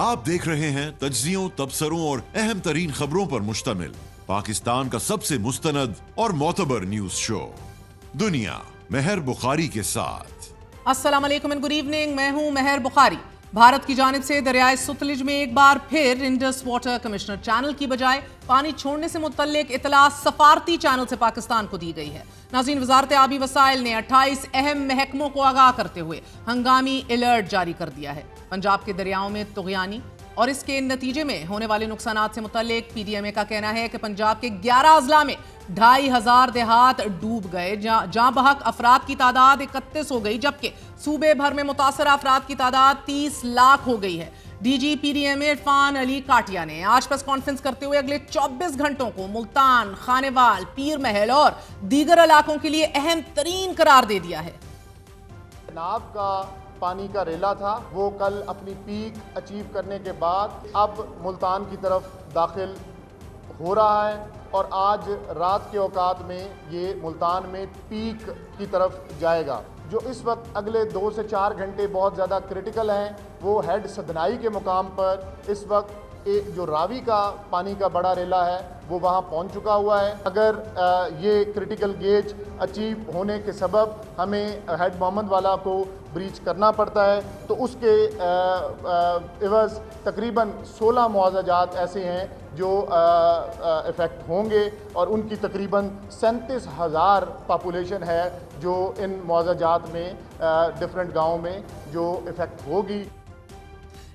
आप देख रहे हैं तज्जियों, तबसरों और अहम तरीन खबरों पर मुश्तमिल पाकिस्तान का सबसे मुस्तनद और मोतबर न्यूज शो दुनिया महर बुखारी के साथ। अस्सलाम वालेकुम एंड गुड इवनिंग। मैं हूं महर बुखारी। भारत की जानिब से दरियाए सतलुज में एक बार फिर इंडस वाटर कमिश्नर चैनल की बजाय पानी छोड़ने से मुतल्लिक इतला सफारती चैनल से पाकिस्तान को दी गई है। नाज़रीन, वजारत आबी वसाइल ने 28 अहम महकमों को आगाह करते हुए हंगामी अलर्ट जारी कर दिया है। पंजाब के दरियाओं में तुग़यानी और इसके नतीजे में होने वाले नुकसानात से मुतल्लिक PDMA का कहना है कि पंजाब के 11 अजला में 2500 देहात डूब गए, जहां बहक अफराद की तादाद 31 हो गई, जबकि सूबे भर में मुतासर अफराद की तादाद 30 लाख हो गई है। DG PDMA इरफान अली काटिया ने आज प्रेस कॉन्फ्रेंस करते हुए अगले 24 घंटों को मुल्तान, खानेवाल, पीर महल और दीगर इलाकों के लिए अहम तरीन करार दे दिया है। नाब का पानी का रेला था, वो कल अपनी पीक अचीव करने के बाद अब मुल्तान की तरफ दाखिल हो रहा है और आज रात के औकात में ये मुल्तान में पीक की तरफ जाएगा। जो इस वक्त अगले 2 से 4 घंटे बहुत ज़्यादा क्रिटिकल हैं, वो हेड सदनाई के मुकाम पर इस वक्त एक जो रावी का पानी का बड़ा रेला है वो वहाँ पहुँच चुका हुआ है। अगर ये क्रिटिकल गेज अचीव होने के सबब हमें हेड मोहम्मद वाला को ब्रीच करना पड़ता है तो उसके इवज़ तकरीबन 16 मुआवजात ऐसे हैं जो इफ़ेक्ट होंगे और उनकी तकरीबन 37,000 पॉपुलेशन है जो इन मुआवजात में डिफरेंट गाँव में जो इफ़ेक्ट होगी।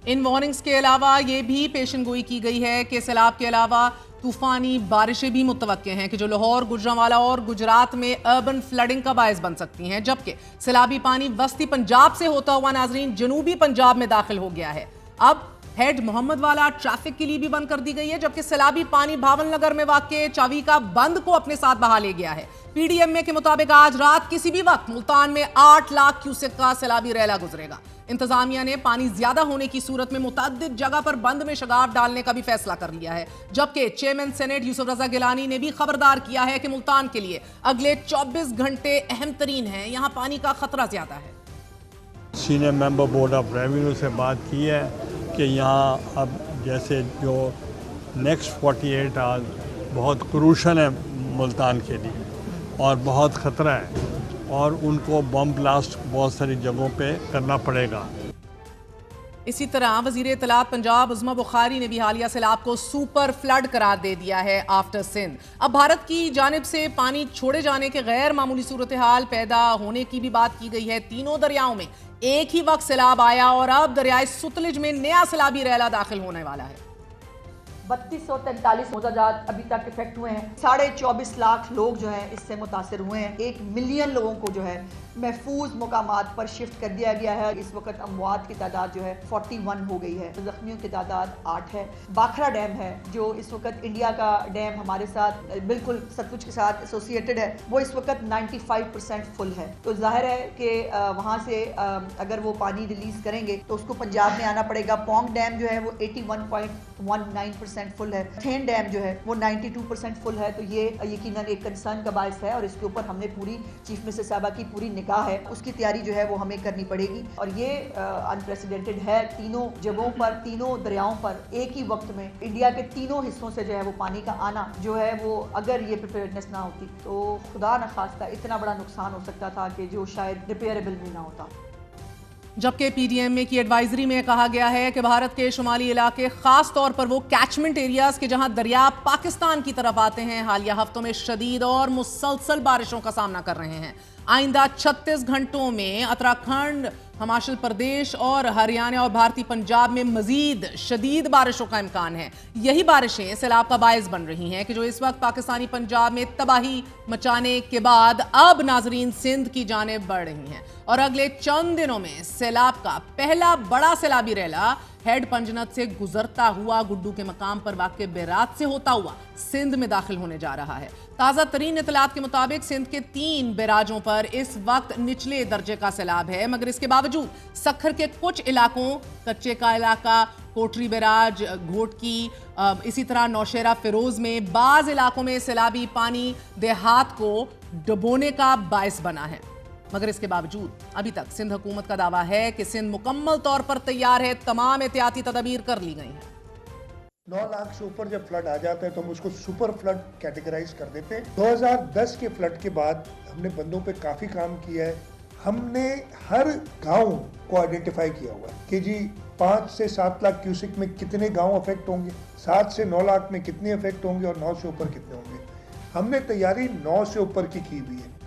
इन वार्निंग्स के अलावा ये भी पेशन गोई की गई है कि सैलाब के अलावा तूफानी बारिशें भी मुतवक्के हैं कि जो लाहौर, गुजरांवाला और गुजरात में अर्बन फ्लडिंग का बायस बन सकती हैं, जबकि सैलाबी पानी वस्ती पंजाब से होता हुआ नाजरीन जनूबी पंजाब में दाखिल हो गया है। अब हेड मोहम्मद वाला ट्रैफिक के लिए भी बंद कर दी गई है, जबकि सैलाबी पानी भावन नगर में वाक़े चावीका बंद को अपने साथ बहा ले गया है। PDMA के मुताबिक आज रात किसी भी वक्त मुल्तान में 8 लाख क्यूसेक का सैलाबी रेला गुजरेगा। इंतजामिया ने पानी ज्यादा होने की सूरत में मुतअद्दिद जगह पर बंद में शगाफ डालने का भी फैसला कर लिया है, जबकि चेयरमैन सेनेट यूसुफ रजा गिलानी ने भी खबरदार किया है कि मुल्तान के लिए अगले 24 घंटे अहम तरीन हैं, यहाँ पानी का खतरा ज्यादा है। Senior member board of revenue से बात की है कि यहाँ अब जैसे जो नेक्स्ट 48 आवर्स बहुत क्रूशल है मुल्तान के लिए और बहुत ख़तरा है और उनको बम ब्लास्ट बहुत सारी जगहों पे करना पड़ेगा। इसी तरह वज़ीर इत्तलात पंजाब उज़्मा बुखारी ने भी हालिया सैलाब को सुपर फ्लड करार दे दिया है आफ्टर सिंध। अब भारत की जानिब से पानी छोड़े जाने के गैर मामूली सूरत हाल पैदा होने की भी बात की गई है। तीनों दरियाओं में एक ही वक्त सैलाब आया और अब दरियाए सतलुज में नया सैलाबी रेला दाखिल होने वाला है। 3243 मुआवजात अभी तक इफेक्ट हुए हैं। 24.5 लाख लोग जो हैं इससे मुतासर हुए हैं। 1 मिलियन लोगों को जो है महफूज मुकामात पर शिफ्ट कर दिया गया है। इस वक्त अमवात की तादाद जो है 41 हो गई है, जख्मियों की तादाद 8 है। बाखरा डैम है जो इस वक्त इंडिया का डैम हमारे साथ बिल्कुल सतलुज के साथ एसोसिएटेड है, वो इस वक्त 95% फुल है। तो जाहिर है कि वहाँ से अगर वो पानी रिलीज करेंगे तो उसको पंजाब में आना पड़ेगा। पोंग डैम जो है वो 81.19% फुल है। थेन डैम जो है वो 92% फुल है। तो ये यकीनन एक कंसर्न का बायस है और इसके ऊपर हमने पूरी चीफ मिनिस्टर साहबा की पूरी निगाह है, उसकी तैयारी जो है वो हमें करनी पड़ेगी और ये अनप्रेसिडेंटेड है। तीनों जगहों पर, तीनों दरियाओं पर एक ही वक्त में इंडिया के तीनों हिस्सों से जो है वो पानी का आना जो है वो अगर ये प्रिपेयर्डनेस ना होती तो खुदा न खास्ता इतना बड़ा नुकसान हो सकता था कि जो शायद रिपेयरेबल भी ना होता। जबकि PDMA की एडवाइजरी में कहा गया है कि भारत के शुमाली इलाके खास तौर पर वो कैचमेंट एरियाज के जहां दरिया पाकिस्तान की तरफ आते हैं हालिया हफ्तों में शदीद और मुसलसल बारिशों का सामना कर रहे हैं। आइंदा 36 घंटों में उत्तराखंड, हिमाचल प्रदेश और हरियाणा और भारतीय पंजाब में मजीद शदीद बारिशों का इम्कान है। यही बारिशें सैलाब का बायस बन रही हैं कि जो इस वक्त पाकिस्तानी पंजाब में तबाही मचाने के बाद अब नाजरीन सिंध की जानिब बढ़ रही हैं और अगले चंद दिनों में सैलाब का पहला बड़ा सैलाबी रेला हेड पंजनत से गुजरता हुआ गुड्डू के मकाम पर वाक़े बेरात से होता हुआ सिंध में दाखिल होने जा रहा है। ताज़ा तरीन इतलात के मुताबिक सिंध के 3 बैराजों पर इस वक्त निचले दर्जे का सैलाब है, मगर इसके बावजूद सखर के कुछ इलाकों, कच्चे का इलाका, कोटरी बैराज, घोटकी, इसी तरह नौशेरा फिरोज में बाज़ इलाकों में सैलाबी पानी देहात को डुबोने का बायस बना है। मगर इसके बावजूद अभी तक सिंध हुकूमत का दावा है कि सिंध मुकम्मल तौर पर तैयार है, तमाम एहतियाती तदबीर कर ली गई हैं। 9 लाख से ऊपर जब फ्लड आ जाता है तो हम उसको सुपर फ्लड कैटेगराइज कर देते हैं। 2010 के फ्लड के बाद हमने बंदों पे काफ़ी काम किया है। हमने हर गांव को आइडेंटिफाई किया हुआ है कि जी 5 से 7 लाख क्यूसिक में कितने गांव अफेक्ट होंगे, 7 से 9 लाख में कितने अफेक्ट होंगे और 9 से ऊपर कितने होंगे। हमने तैयारी 9 से ऊपर की हुई है।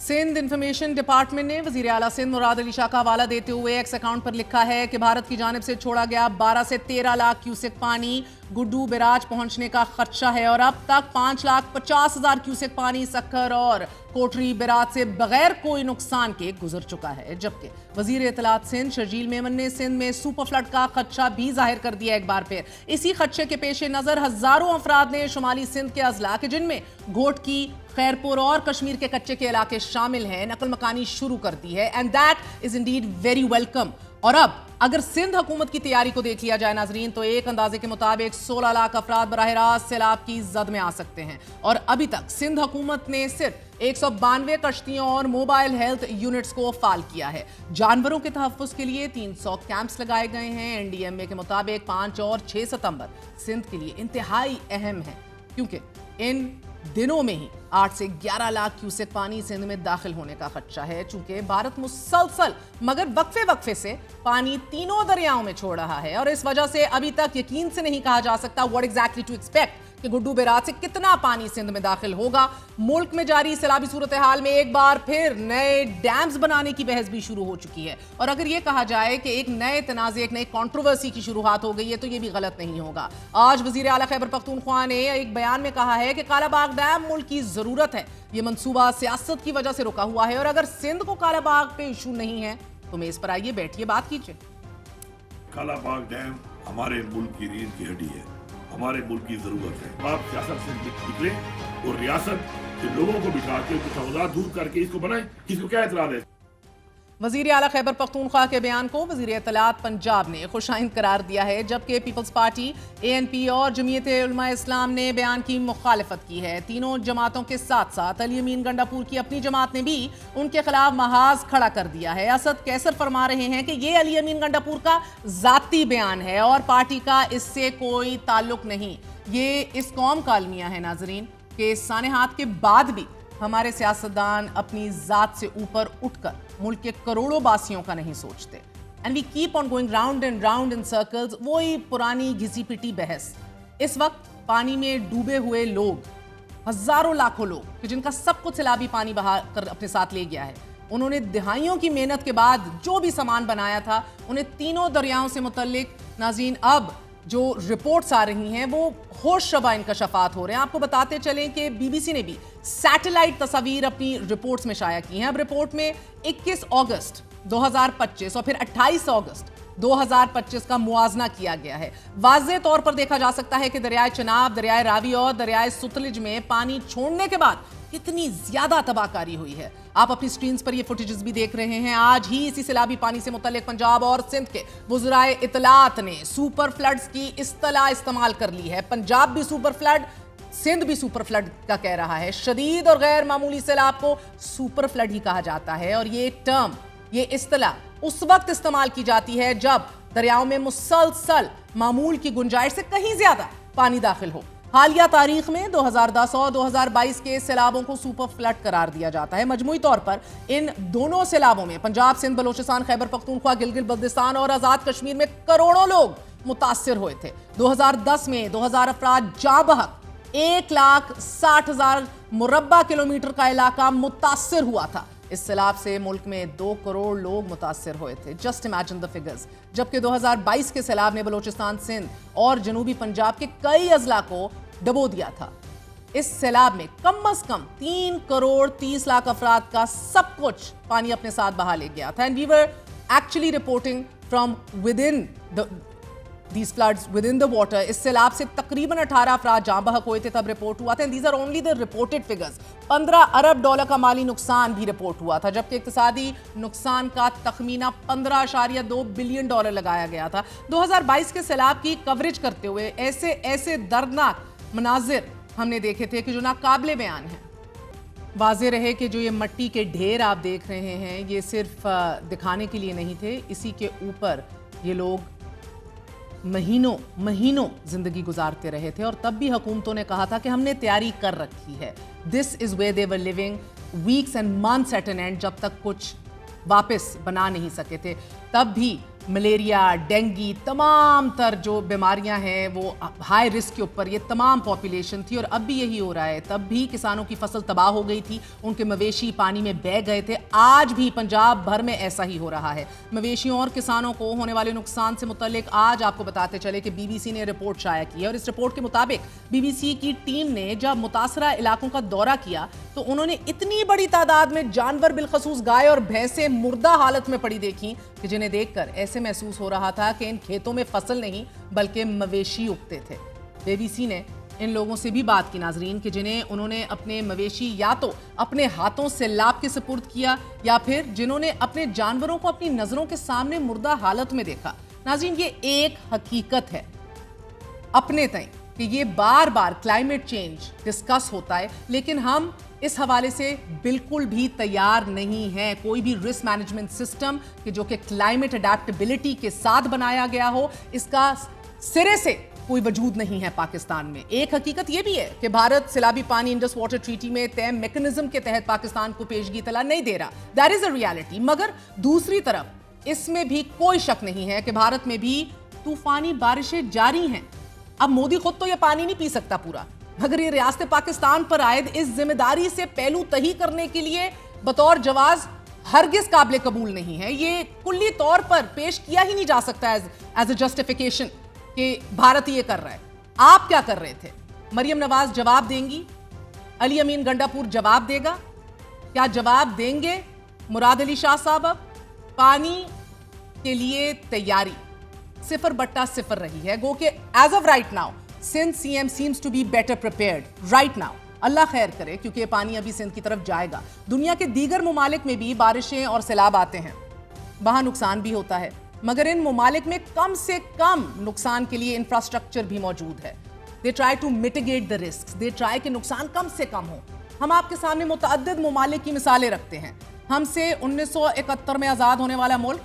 सिंध इंफॉर्मेशन डिपार्टमेंट ने वजीर आला सिंध मुराद अली शाह का हवाला देते हुए एक्स अकाउंट पर लिखा है कि भारत की जानिब से छोड़ा गया 12 से 13 लाख क्यूसेक पानी गुड्डू बैराज पहुंचने का खदशा है और अब तक 5,50,000 क्यूसेक पानी सक्खर और कोटरी बैराज से बगैर कोई नुकसान के गुजर चुका है। जबकि वजीर इत्तलात सिंध शर्जील मेमन ने सिंध में सुपर फ्लड का खदशा भी जाहिर कर दिया एक बार फिर। इसी खदशे के पेश नजर हजारों अफराद ने शुमाली सिंध के अजला के जिनमें घोटकी, खैरपुर और कश्मीर के कच्चे के इलाके शामिल हैं, नकल मकानी शुरू कर दी है and that is Indeed very welcome. और अब अगर सिंध हुकूमत की तैयारी को देख लिया जाए नाजरीन, तो एक अंदाजे के मुताबिक 16 लाख अफराद बराह रास्त सैलाब की जद में आ सकते हैं। और अभी तक सिंध हुकूमत ने सिर्फ 192 कश्तियों और मोबाइल हेल्थ यूनिट्स को फाल किया है। जानवरों के तहफ्फुज़ के लिए 300 कैंप्स लगाए गए हैं। एनडीएमए के मुताबिक 5 और 6 सितंबर सिंध के लिए इंतहाई अहम है, क्योंकि इन दिनों में ही 8 से 11 लाख क्यूसेक पानी सिंध में दाखिल होने का खदशा है। चूंकि भारत मुसलसल मगर वक्फे से पानी तीनों दरियाओं में छोड़ रहा है और इस वजह से अभी तक यकीन से नहीं कहा जा सकता व्हाट एग्जैक्टली टू एक्सपेक्ट कि गुड्डू बैराज से कितना पानी सिंध में दाखिल होगा। मुल्क में जारी सैलाबी सूरत हाल में एक बार फिर नए डैम्स बनाने की बहस भी शुरू हो चुकी है और अगर ये कहा जाए कि एक नए तनाज़े, एक नई कंट्रोवर्सी की शुरुआत हो गई है तो ये भी गलत नहीं होगा। आज वजीर आला खैबर पख्तूनख्वा ने एक बयान में कहा है कि कालाबाग डैम मुल्क की जरूरत है। ये मंसूबा सियासत की वजह से रुका हुआ है और अगर सिंध को कालाबाग पे इशू नहीं है तो मेज पर आइए, बैठिए, बात कीजिए। कालाबाग डैम हमारे मुल्क की रीढ़ की हड्डी है, हमारे मुल्क की जरूरत है। आप सियासत से निकले और रियासत के लोगों को बिठा के तफावुज़ात दूर करके इसको बनाए, इसको क्या एतराज है? वजीर आला खैबर पख्तूनख्वा के बयान को वजीर इत्तलात पंजाब ने खुशाइन करार दिया है, जबकि पीपल्स पार्टी, ANP और जमीयत उलमा इस्लाम ने बयान की मुखालिफत की है। तीनों जमातों के साथ साथ अली अमीन गंडापुर की अपनी जमात ने भी उनके खिलाफ महाज खड़ा कर दिया है। असद कैसर फरमा रहे हैं कि ये अली अमीन गंडापुर का जाती बयान है और पार्टी का इससे कोई ताल्लुक नहीं। ये इस कौम का अलमिया है नाजरीन के सानेहात के बाद भी हमारे सियासतदान अपनी जात से ऊपर उठकर मुल्क के करोड़ों बासियों का नहीं सोचते and we keep on going round and round in circles. वही पुरानी घिसी पिटी बहस। इस वक्त पानी में डूबे हुए लोग, हजारों लाखों लोग कि जिनका सब कुछ सैलाबी पानी बहा कर अपने साथ ले गया है, उन्होंने दिहाइयों की मेहनत के बाद जो भी सामान बनाया था उन्हें तीनों दरियाओं से मुतल्लिक नाज़रीन अब जो रिपोर्ट्स आ रही हैं वो होश शबा इंकशाफात हो रहे हैं। आपको बताते चलें कि BBC ने भी सैटेलाइट तस्वीर अपनी रिपोर्ट्स में शाया की हैं। अब रिपोर्ट में 21 अगस्त 2025 और फिर 28 अगस्त 2025 का मुआजना किया गया है। वाज़ेह तौर पर देखा जा सकता है कि दरियाए चनाब, दरियाए रावी और दरियाए सुतलज में पानी छोड़ने के बाद कितनी ज्यादा तबाहकारी हुई है। आप अपनी स्क्रीन पर ये फुटेजेस भी देख रहे हैं। आज ही इसी सैलाबी पानी से मुतल्लिक पंजाब और सिंध के वज़राए इत्तलात ने सुपर फ्लड्स की इस्तिलाह इस्तेमाल कर ली है। पंजाब भी सुपर फ्लड, सिंध भी सुपर फ्लड का कह रहा है। शदीद और गैर मामूली सैलाब को सुपर फ्लड ही कहा जाता है और ये टर्म, ये इस्तिलाह उस वक्त इस्तेमाल की जाती है जब दरियाओं में मुसलसल मामूल की गुंजाइश से कहीं ज्यादा पानी दाखिल हो। हालिया तारीख में 2010 और 2022 के सैलाबों को सुपर फ्लड करार दिया जाता है। मजमूई तौर पर इन दोनों सैलाबों में पंजाब, सिंध, बलोचिस्तान, खैबर पख्तूनख्वा, गिलगित बल्तिस्तान और आजाद कश्मीर में करोड़ों लोग मुतासिर हुए थे। 2010 में 2000 अफराद जाँ बहक, 1,60,000 मुरब्बा किलोमीटर का इलाका मुतासिर हुआ था। इस सैलाब से मुल्क में 2 करोड़ लोग मुतासिर हुए थे। Just imagine the figures. जबकि 2022 के सैलाब ने बलोचिस्तान, सिंध और जनूबी पंजाब के कई अजला को डबो दिया था। इस सैलाब में कम से कम 3 करोड़ 30 लाख अफराद का सब कुछ पानी अपने साथ बहा ले गया था। And we were actually reporting from within these floods within the water। इस सैलाब से तकरीबन 18 अफराद जाँ बहक हुए थे तब रिपोर्ट हुआ था। These are only the reported figures। 15 Arab dollar का माली नुकसान भी रिपोर्ट हुआ था, जबकि इक्तिसादी नुकसान का तखमीना 15.2 बिलियन डॉलर लगाया गया था। 2022 के सैलाब की कवरेज करते हुए ऐसे दर्दनाक मनाजिर हमने देखे थे कि जो नाकाबिले बयान है। वाज़ेह रहे कि जो ये मट्टी के ढेर आप देख रहे हैं ये सिर्फ दिखाने के लिए नहीं थे, इसी के ऊपर ये लोग महीनों जिंदगी गुजारते रहे थे और तब भी हुकूमतों ने कहा था कि हमने तैयारी कर रखी है। This is where they were living weeks and months at an end, जब तक कुछ वापस बना नहीं सके थे। तब भी मलेरिया, डेंगू, तमाम तर जो बीमारियां हैं वो हाई रिस्क के ऊपर ये तमाम पॉपुलेशन थी और अब भी यही हो रहा है। तब भी किसानों की फसल तबाह हो गई थी, उनके मवेशी पानी में बह गए थे। आज भी पंजाब भर में ऐसा ही हो रहा है। मवेशियों और किसानों को होने वाले नुकसान से मुतल्लिक आज आपको बताते चले कि बीबीसी ने रिपोर्ट शाया की है और इस रिपोर्ट के मुताबिक बीबीसी की टीम ने जब मुतासरा इलाकों का दौरा किया तो उन्होंने इतनी बड़ी तादाद में जानवर, बिलखसूस गाय और भैंसें मुर्दा हालत में पड़ी देखी कि जिन्हें देखकर ऐसे महसूस हो रहा था कि इन खेतों में फसल नहीं बल्कि मवेशी उगते थे। बीबीसी ने इन लोगों से भी बात की नाजरीन कि जिन्हें उन्होंने अपने मवेशी या तो अपने हाथों से लाभ के सुपुर्द किया या फिर जिन्होंने अपने जानवरों को अपनी नजरों के सामने मुर्दा हालत में देखा। नाजरीन, ये एक हकीकत है अपने तय कि ये बार बार क्लाइमेट चेंज डिस्कस होता है, लेकिन हम इस हवाले से बिल्कुल भी तैयार नहीं है। कोई भी रिस्क मैनेजमेंट सिस्टम कि जो कि क्लाइमेट अडेप्टेबिलिटी के साथ बनाया गया हो, इसका सिरे से कोई वजूद नहीं है पाकिस्तान में। एक हकीकत यह भी है कि भारत सैलाबी पानी इंडस वाटर ट्रीटी में तय मैकेनिज्म के तहत पाकिस्तान को पेशगी तला नहीं दे रहा, दैट इज अ रियलिटी। मगर दूसरी तरफ इसमें भी कोई शक नहीं है कि भारत में भी तूफानी बारिशें जारी हैं। अब मोदी खुद तो यह पानी नहीं पी सकता पूरा, मगर ये रियासत पाकिस्तान पर आयद इस जिम्मेदारी से पहलू तही करने के लिए बतौर जवाज हरगिज काबिल कबूल नहीं है। ये कुल्ली तौर पर पेश किया ही नहीं जा सकता एज अ जस्टिफिकेशन कि भारत ये कर रहा है। आप क्या कर रहे थे? मरियम नवाज जवाब देंगी? अली अमीन गंडापुर जवाब देगा? क्या जवाब देंगे मुराद अली शाह साहब? अब पानी के लिए तैयारी 0/0 रही है। गो के as of right now Sindh CM seems to be better prepared right now. अल्लाह खैर करे, क्योंकि पानी अभी सिंध की तरफ जाएगा। दुनिया के दीगर मुमालिक में भी बारिशें और सैलाब आते हैं, वहां नुकसान भी होता है, मगर इन मुमालिक में कम से कम नुकसान के लिए इंफ्रास्ट्रक्चर भी मौजूद है। They try to mitigate the risk, they try कि नुकसान कम से कम हो। हम आपके सामने मुतअद्दिद मुमालिक की मिसालें रखते हैं। हमसे 1971 में आज़ाद होने वाला मुल्क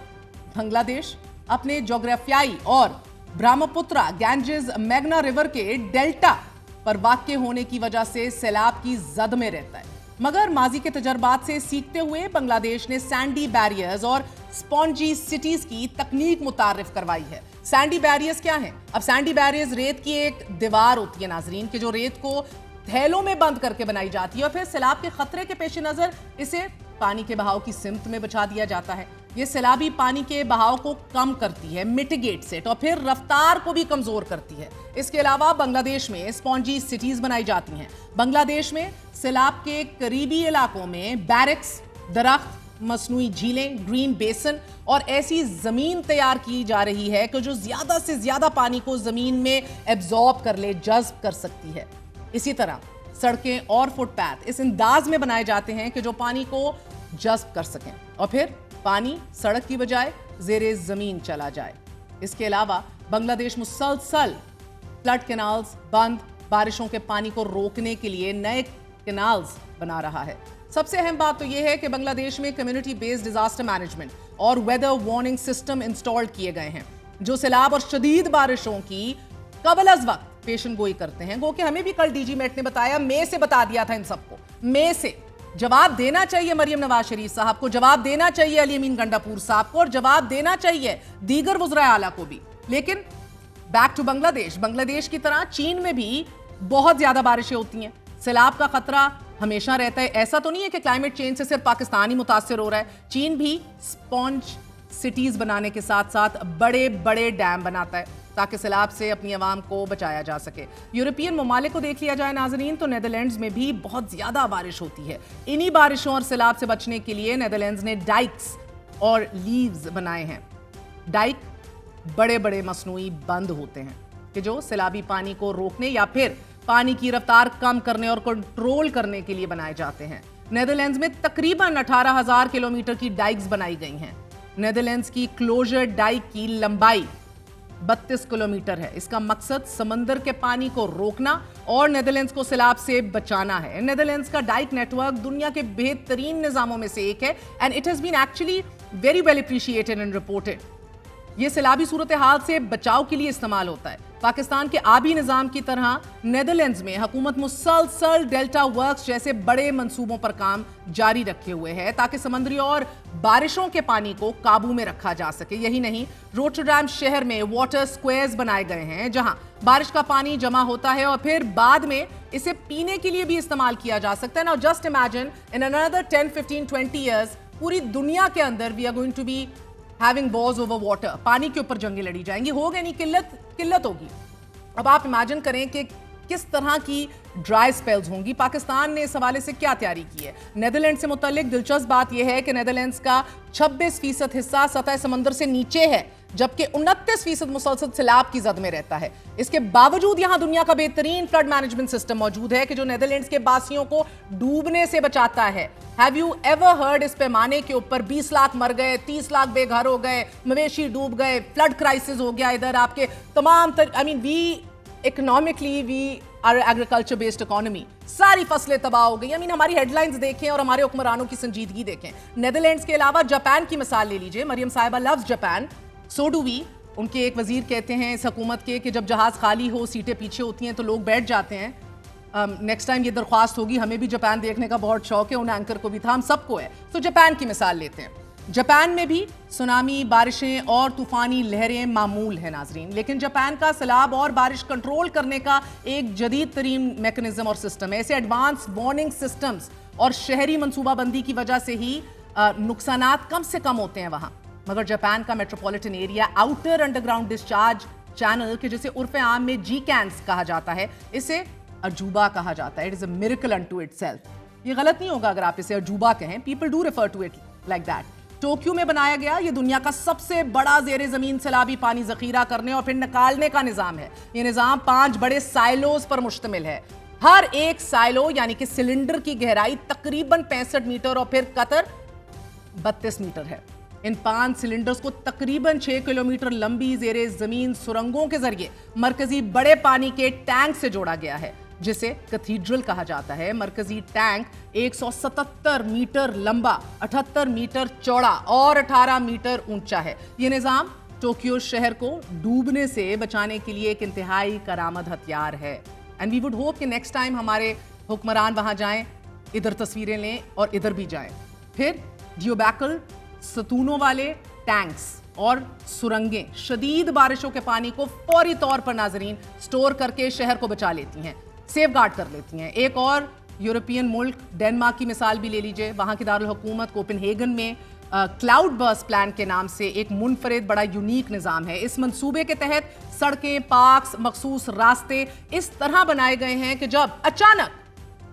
बांग्लादेश अपने जोग्राफियाई और ब्रह्मपुत्रा गैंजेस मैग्ना रिवर के डेल्टा पर वाक़ होने की वजह से सैलाब की जद में रहता है। मगर माजी के तजर्बात से सीखते हुए बांग्लादेश ने सैंडी बैरियर्स और स्पॉन्जी सिटीज की तकनीक मुतारिफ करवाई है। सैंडी बैरियर्स क्या हैं? अब सैंडी बैरियर्स रेत की एक दीवार होती है नाजरीन, कि जो रेत को थैलों में बंद करके बनाई जाती है और फिर सैलाब के खतरे के पेश नजर इसे पानी के बहाव की सिमत में बचा दिया जाता है। ये सैलाबी पानी के बहाव को कम करती है, मिटिगेट्स इट, और फिर रफ्तार को भी कमजोर करती है। इसके अलावा बांग्लादेश में स्पॉन्जी सिटीज बनाई जाती हैं। बांग्लादेश में सैलाब के करीबी इलाकों में बैरक्स, दरख्त, मसनूई झीलें, ग्रीन बेसन और ऐसी जमीन तैयार की जा रही है कि जो ज्यादा से ज्यादा पानी को जमीन में एब्जॉर्ब कर ले, जज्ब कर सकती है। इसी तरह सड़कें और फुटपाथ इस अंदाज में बनाए जाते हैं कि जो पानी को जज्ब कर सकें और फिर पानी सड़क की बजाय ज़ेरे जमीन चला जाए। इसके अलावा बांग्लादेश मुसलसल फ्लड कैनाल्स बंद, बारिशों के पानी को रोकने के लिए नए कैनाल्स बना रहा है। सबसे अहम बात तो यह है कि बांग्लादेश में कम्युनिटी बेस्ड डिजास्टर मैनेजमेंट और वेदर वार्निंग सिस्टम इंस्टॉल किए गए हैं, जो सैलाब और शदीद बारिशों की कबल अज वक्त पेशन गोई करते हैं। गो कि हमें भी कल डीजी मेट ने बताया, मई से बता दिया था इन सबको, मई से जवाब देना चाहिए मरियम नवाज शरीफ साहब को, जवाब देना चाहिए अली अमीन गंडापुर साहब को और जवाब देना चाहिए दीगर वज़राए आला को भी। लेकिन बैक टू बांग्लादेश, बांग्लादेश की तरह चीन में भी बहुत ज्यादा बारिशें होती हैं, सैलाब का खतरा हमेशा रहता है। ऐसा तो नहीं है कि क्लाइमेट चेंज से सिर्फ पाकिस्तान ही मुतासिर हो रहा है, चीन भी स्पॉन्ज सिटीज बनाने के साथ साथ बड़े बड़े डैम बनाता है ताकि सैलाब से अपनी आवाम को बचाया जा सके। यूरोपियन ममालिक को देख लिया जाए नाजरीन तो नेदरलैंड्स में भी बहुत ज़्यादा बारिश होती है। इन्हीं बारिशों और सैलाब से बचने के लिए नेदरलैंड्स ने डाइक्स और लीव्स बनाए हैं। डाइक बड़े बड़े मसनूई बंद होते हैं कि जो सैलाबी पानी को रोकने या फिर पानी की रफ्तार कम करने और कंट्रोल करने के लिए बनाए जाते हैं। नेदरलैंड्स में तकरीबन 18,000 किलोमीटर की डाइक्स बनाई गई हैं। नेदरलैंड्स की क्लोजर डाइक की लंबाई 32 किलोमीटर है। इसका मकसद समंदर के पानी को रोकना और नेदरलैंड्स को सैलाब से बचाना है। नेदरलैंड्स का डाइक नेटवर्क दुनिया के बेहतरीन निजामों में से एक है and it has been actually very well appreciated and reported. ये सैलाबी सूरत हाल से बचाव के लिए इस्तेमाल होता है। पाकिस्तान के आबी निजाम की तरह नेदरलैंड्स में हुकूमत मुसलसल डेल्टा वर्क्स जैसे बड़े मंसूबों पर काम जारी रखे हुए है ताकि समुद्री और बारिशों के पानी को काबू में रखा जा सके। यही नहीं, रोटरडैम शहर में वाटर स्क्वेयर्स बनाए गए हैं जहां बारिश का पानी जमा होता है और फिर बाद में इसे पीने के लिए भी इस्तेमाल किया जा सकता है। Now just imagine in another 10, 15, 20 years पूरी दुनिया के अंदर we are going to be having wars over water, पानी के ऊपर जंगें लड़ी जाएंगी, होगी नहीं, किल्लत होगी। अब आप इमेजिन करें कि किस तरह की ड्राई स्पेल्स होंगी। पाकिस्तान ने इस हवाले से क्या तैयारी की है? नेदरलैंड से मुतालिक दिलचस्प बात यह है कि नेदरलैंड्स का 26% हिस्सा सतह समंदर से नीचे है, जबकि 29% मुसलसल सैलाब की जद में रहता है। इसके बावजूद यहां दुनिया का बेहतरीन फ्लड मैनेजमेंट सिस्टम मौजूद है कि जो नेदरलैंड्स के बासियों को डूबने से बचाता है। हैव यू एवर हर्ड इस पैमाने के ऊपर 20 लाख मर गए, 30 लाख बेघर हो गए, मवेशी डूब गए, फ्लड क्राइसिस हो गया इधर आपके तमाम we economically we are agriculture based economy, सारी फसलें तबाह हो गई। हमारी हेडलाइंस देखें और हमारे हुक्मरानों की संजीदगी देखें। नेदरलैंड्स के अलावा जापान की मिसाल ले लीजिए। मरियम साहिबा loves Japan, so do we. उनके एक वजीर कहते हैं इस हुकूमत के कि जब जहाज खाली हो, सीटें पीछे होती हैं तो लोग बैठ जाते हैं। नेक्स्ट टाइम ये दरख्वास्त होगी, हमें भी जापान देखने का बहुत शौक है, उन एंकर को भी था, हम सबको है। तो जापान की मिसाल लेते हैं। जापान में भी सुनामी, बारिशें और तूफानी लहरें मामूल है नाजरीन, लेकिन जापान का सैलाब और बारिश कंट्रोल करने का एक जदीद तरीन मैकेनिज्म और सिस्टम है। ऐसे एडवांस वार्निंग सिस्टम्स और शहरी मनसूबाबंदी की वजह से ही नुकसानात कम से कम होते हैं वहां। मगर जापान का metropolitan area outer underground discharge channel के जिसे उर्फ आम में GCANS कहा जाता है, इसे अजूबा कहा जाता है। It is a miracle unto itself. ये गलत नहीं होगा अगर आप इसे अजूबा कहें, people do refer to it like that. Tokyo में बनाया गया ये दुनिया का सबसे बड़ा जेर जमीन सैलाबी पानी जखीरा करने और फिर निकालने का निजाम है। ये निजाम 5 बड़े साइलोज पर मुश्तमिल है। हर एक साइलो यानी कि सिलेंडर की गहराई तकरीबन 65 मीटर और फिर कतर 32 मीटर है। इन 5 सिलेंडर्स को तकरीबन 6 किलोमीटर लंबी जेर जमीन सुरंगों के जरिए मरकजी बड़े पानी के टैंक से जोड़ा गया है, जिसे कैथीड्रल कहा जाता है। मरकजी टैंक 177 मीटर लंबा, 78 मीटर चौड़ा और 18 मीटर ऊंचा है। यह निजाम टोक्यो शहर को डूबने से बचाने के लिए एक इंतहाई करामद हथियार है। एंड वी वुड होप कि नेक्स्ट टाइम हमारे हुक्मरान वहां जाएं, इधर तस्वीरें लें और इधर भी जाएं। फिर जियोबैकल सतूनों वाले टैंक्स और सुरंगें शदीद बारिशों के पानी को फौरी तौर पर नाजरीन स्टोर करके शहर को बचा लेती हैं, सेफ गार्ड कर लेती हैं। एक और यूरोपियन मुल्क डेनमार्क की मिसाल भी ले लीजिए। वहां की दारुल हुकूमत कोपेनहेगन में क्लाउड बर्स्ट प्लान के नाम से एक मुनफरिद बड़ा यूनिक निज़ाम है। इस मंसूबे के तहत सड़कें, पार्क्स, मखसूस रास्ते इस तरह बनाए गए हैं कि जब अचानक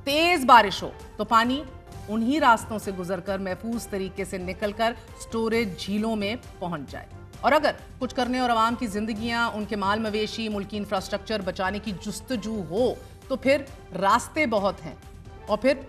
तेज बारिश हो तो पानी उन्हीं रास्तों से गुजरकर महफूज तरीके से निकलकर स्टोरेज झीलों में पहुंच जाए। और अगर कुछ करने और आवाम की जिंदगियां, उनके माल मवेशी, मुल्की इंफ्रास्ट्रक्चर बचाने की जुस्तजू हो तो फिर रास्ते बहुत हैं और फिर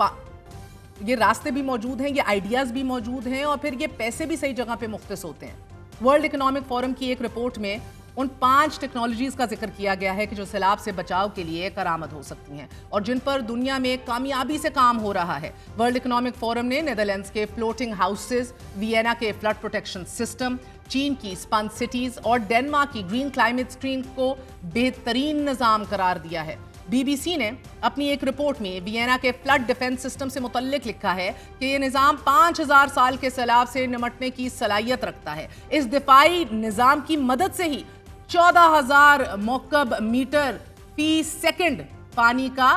ये रास्ते भी मौजूद हैं, ये आइडियाज भी मौजूद हैं और फिर ये पैसे भी सही जगह पे मुख्तस होते हैं। वर्ल्ड इकोनॉमिक फोरम की एक रिपोर्ट में उन 5 टेक्नोलॉजीज का जिक्र किया गया है कि जो सैलाब से बचाव के लिए करामद हो सकती हैं और जिन पर दुनिया में कामयाबी से काम हो रहा है। वर्ल्ड इकोनॉमिक फोरम ने नेदरलैंड्स के फ्लोटिंग हाउसेज, वियना के फ्लड प्रोटेक्शन सिस्टम, चीन की स्पन सिटीज और डेनमार्क की ग्रीन क्लाइमेट स्क्रीन को बेहतरीन निजाम करार दिया है। BBC ने अपनी एक रिपोर्ट में वियना के फ्लड डिफेंस सिस्टम से मुतल्लिक लिखा है कि यह निजाम 5000 साल के सैलाब से निमटने की सलाहियत रखता है। इस दिफाई निजाम की मदद से ही 14,000 मौकब मीटर फी सेकंड पानी का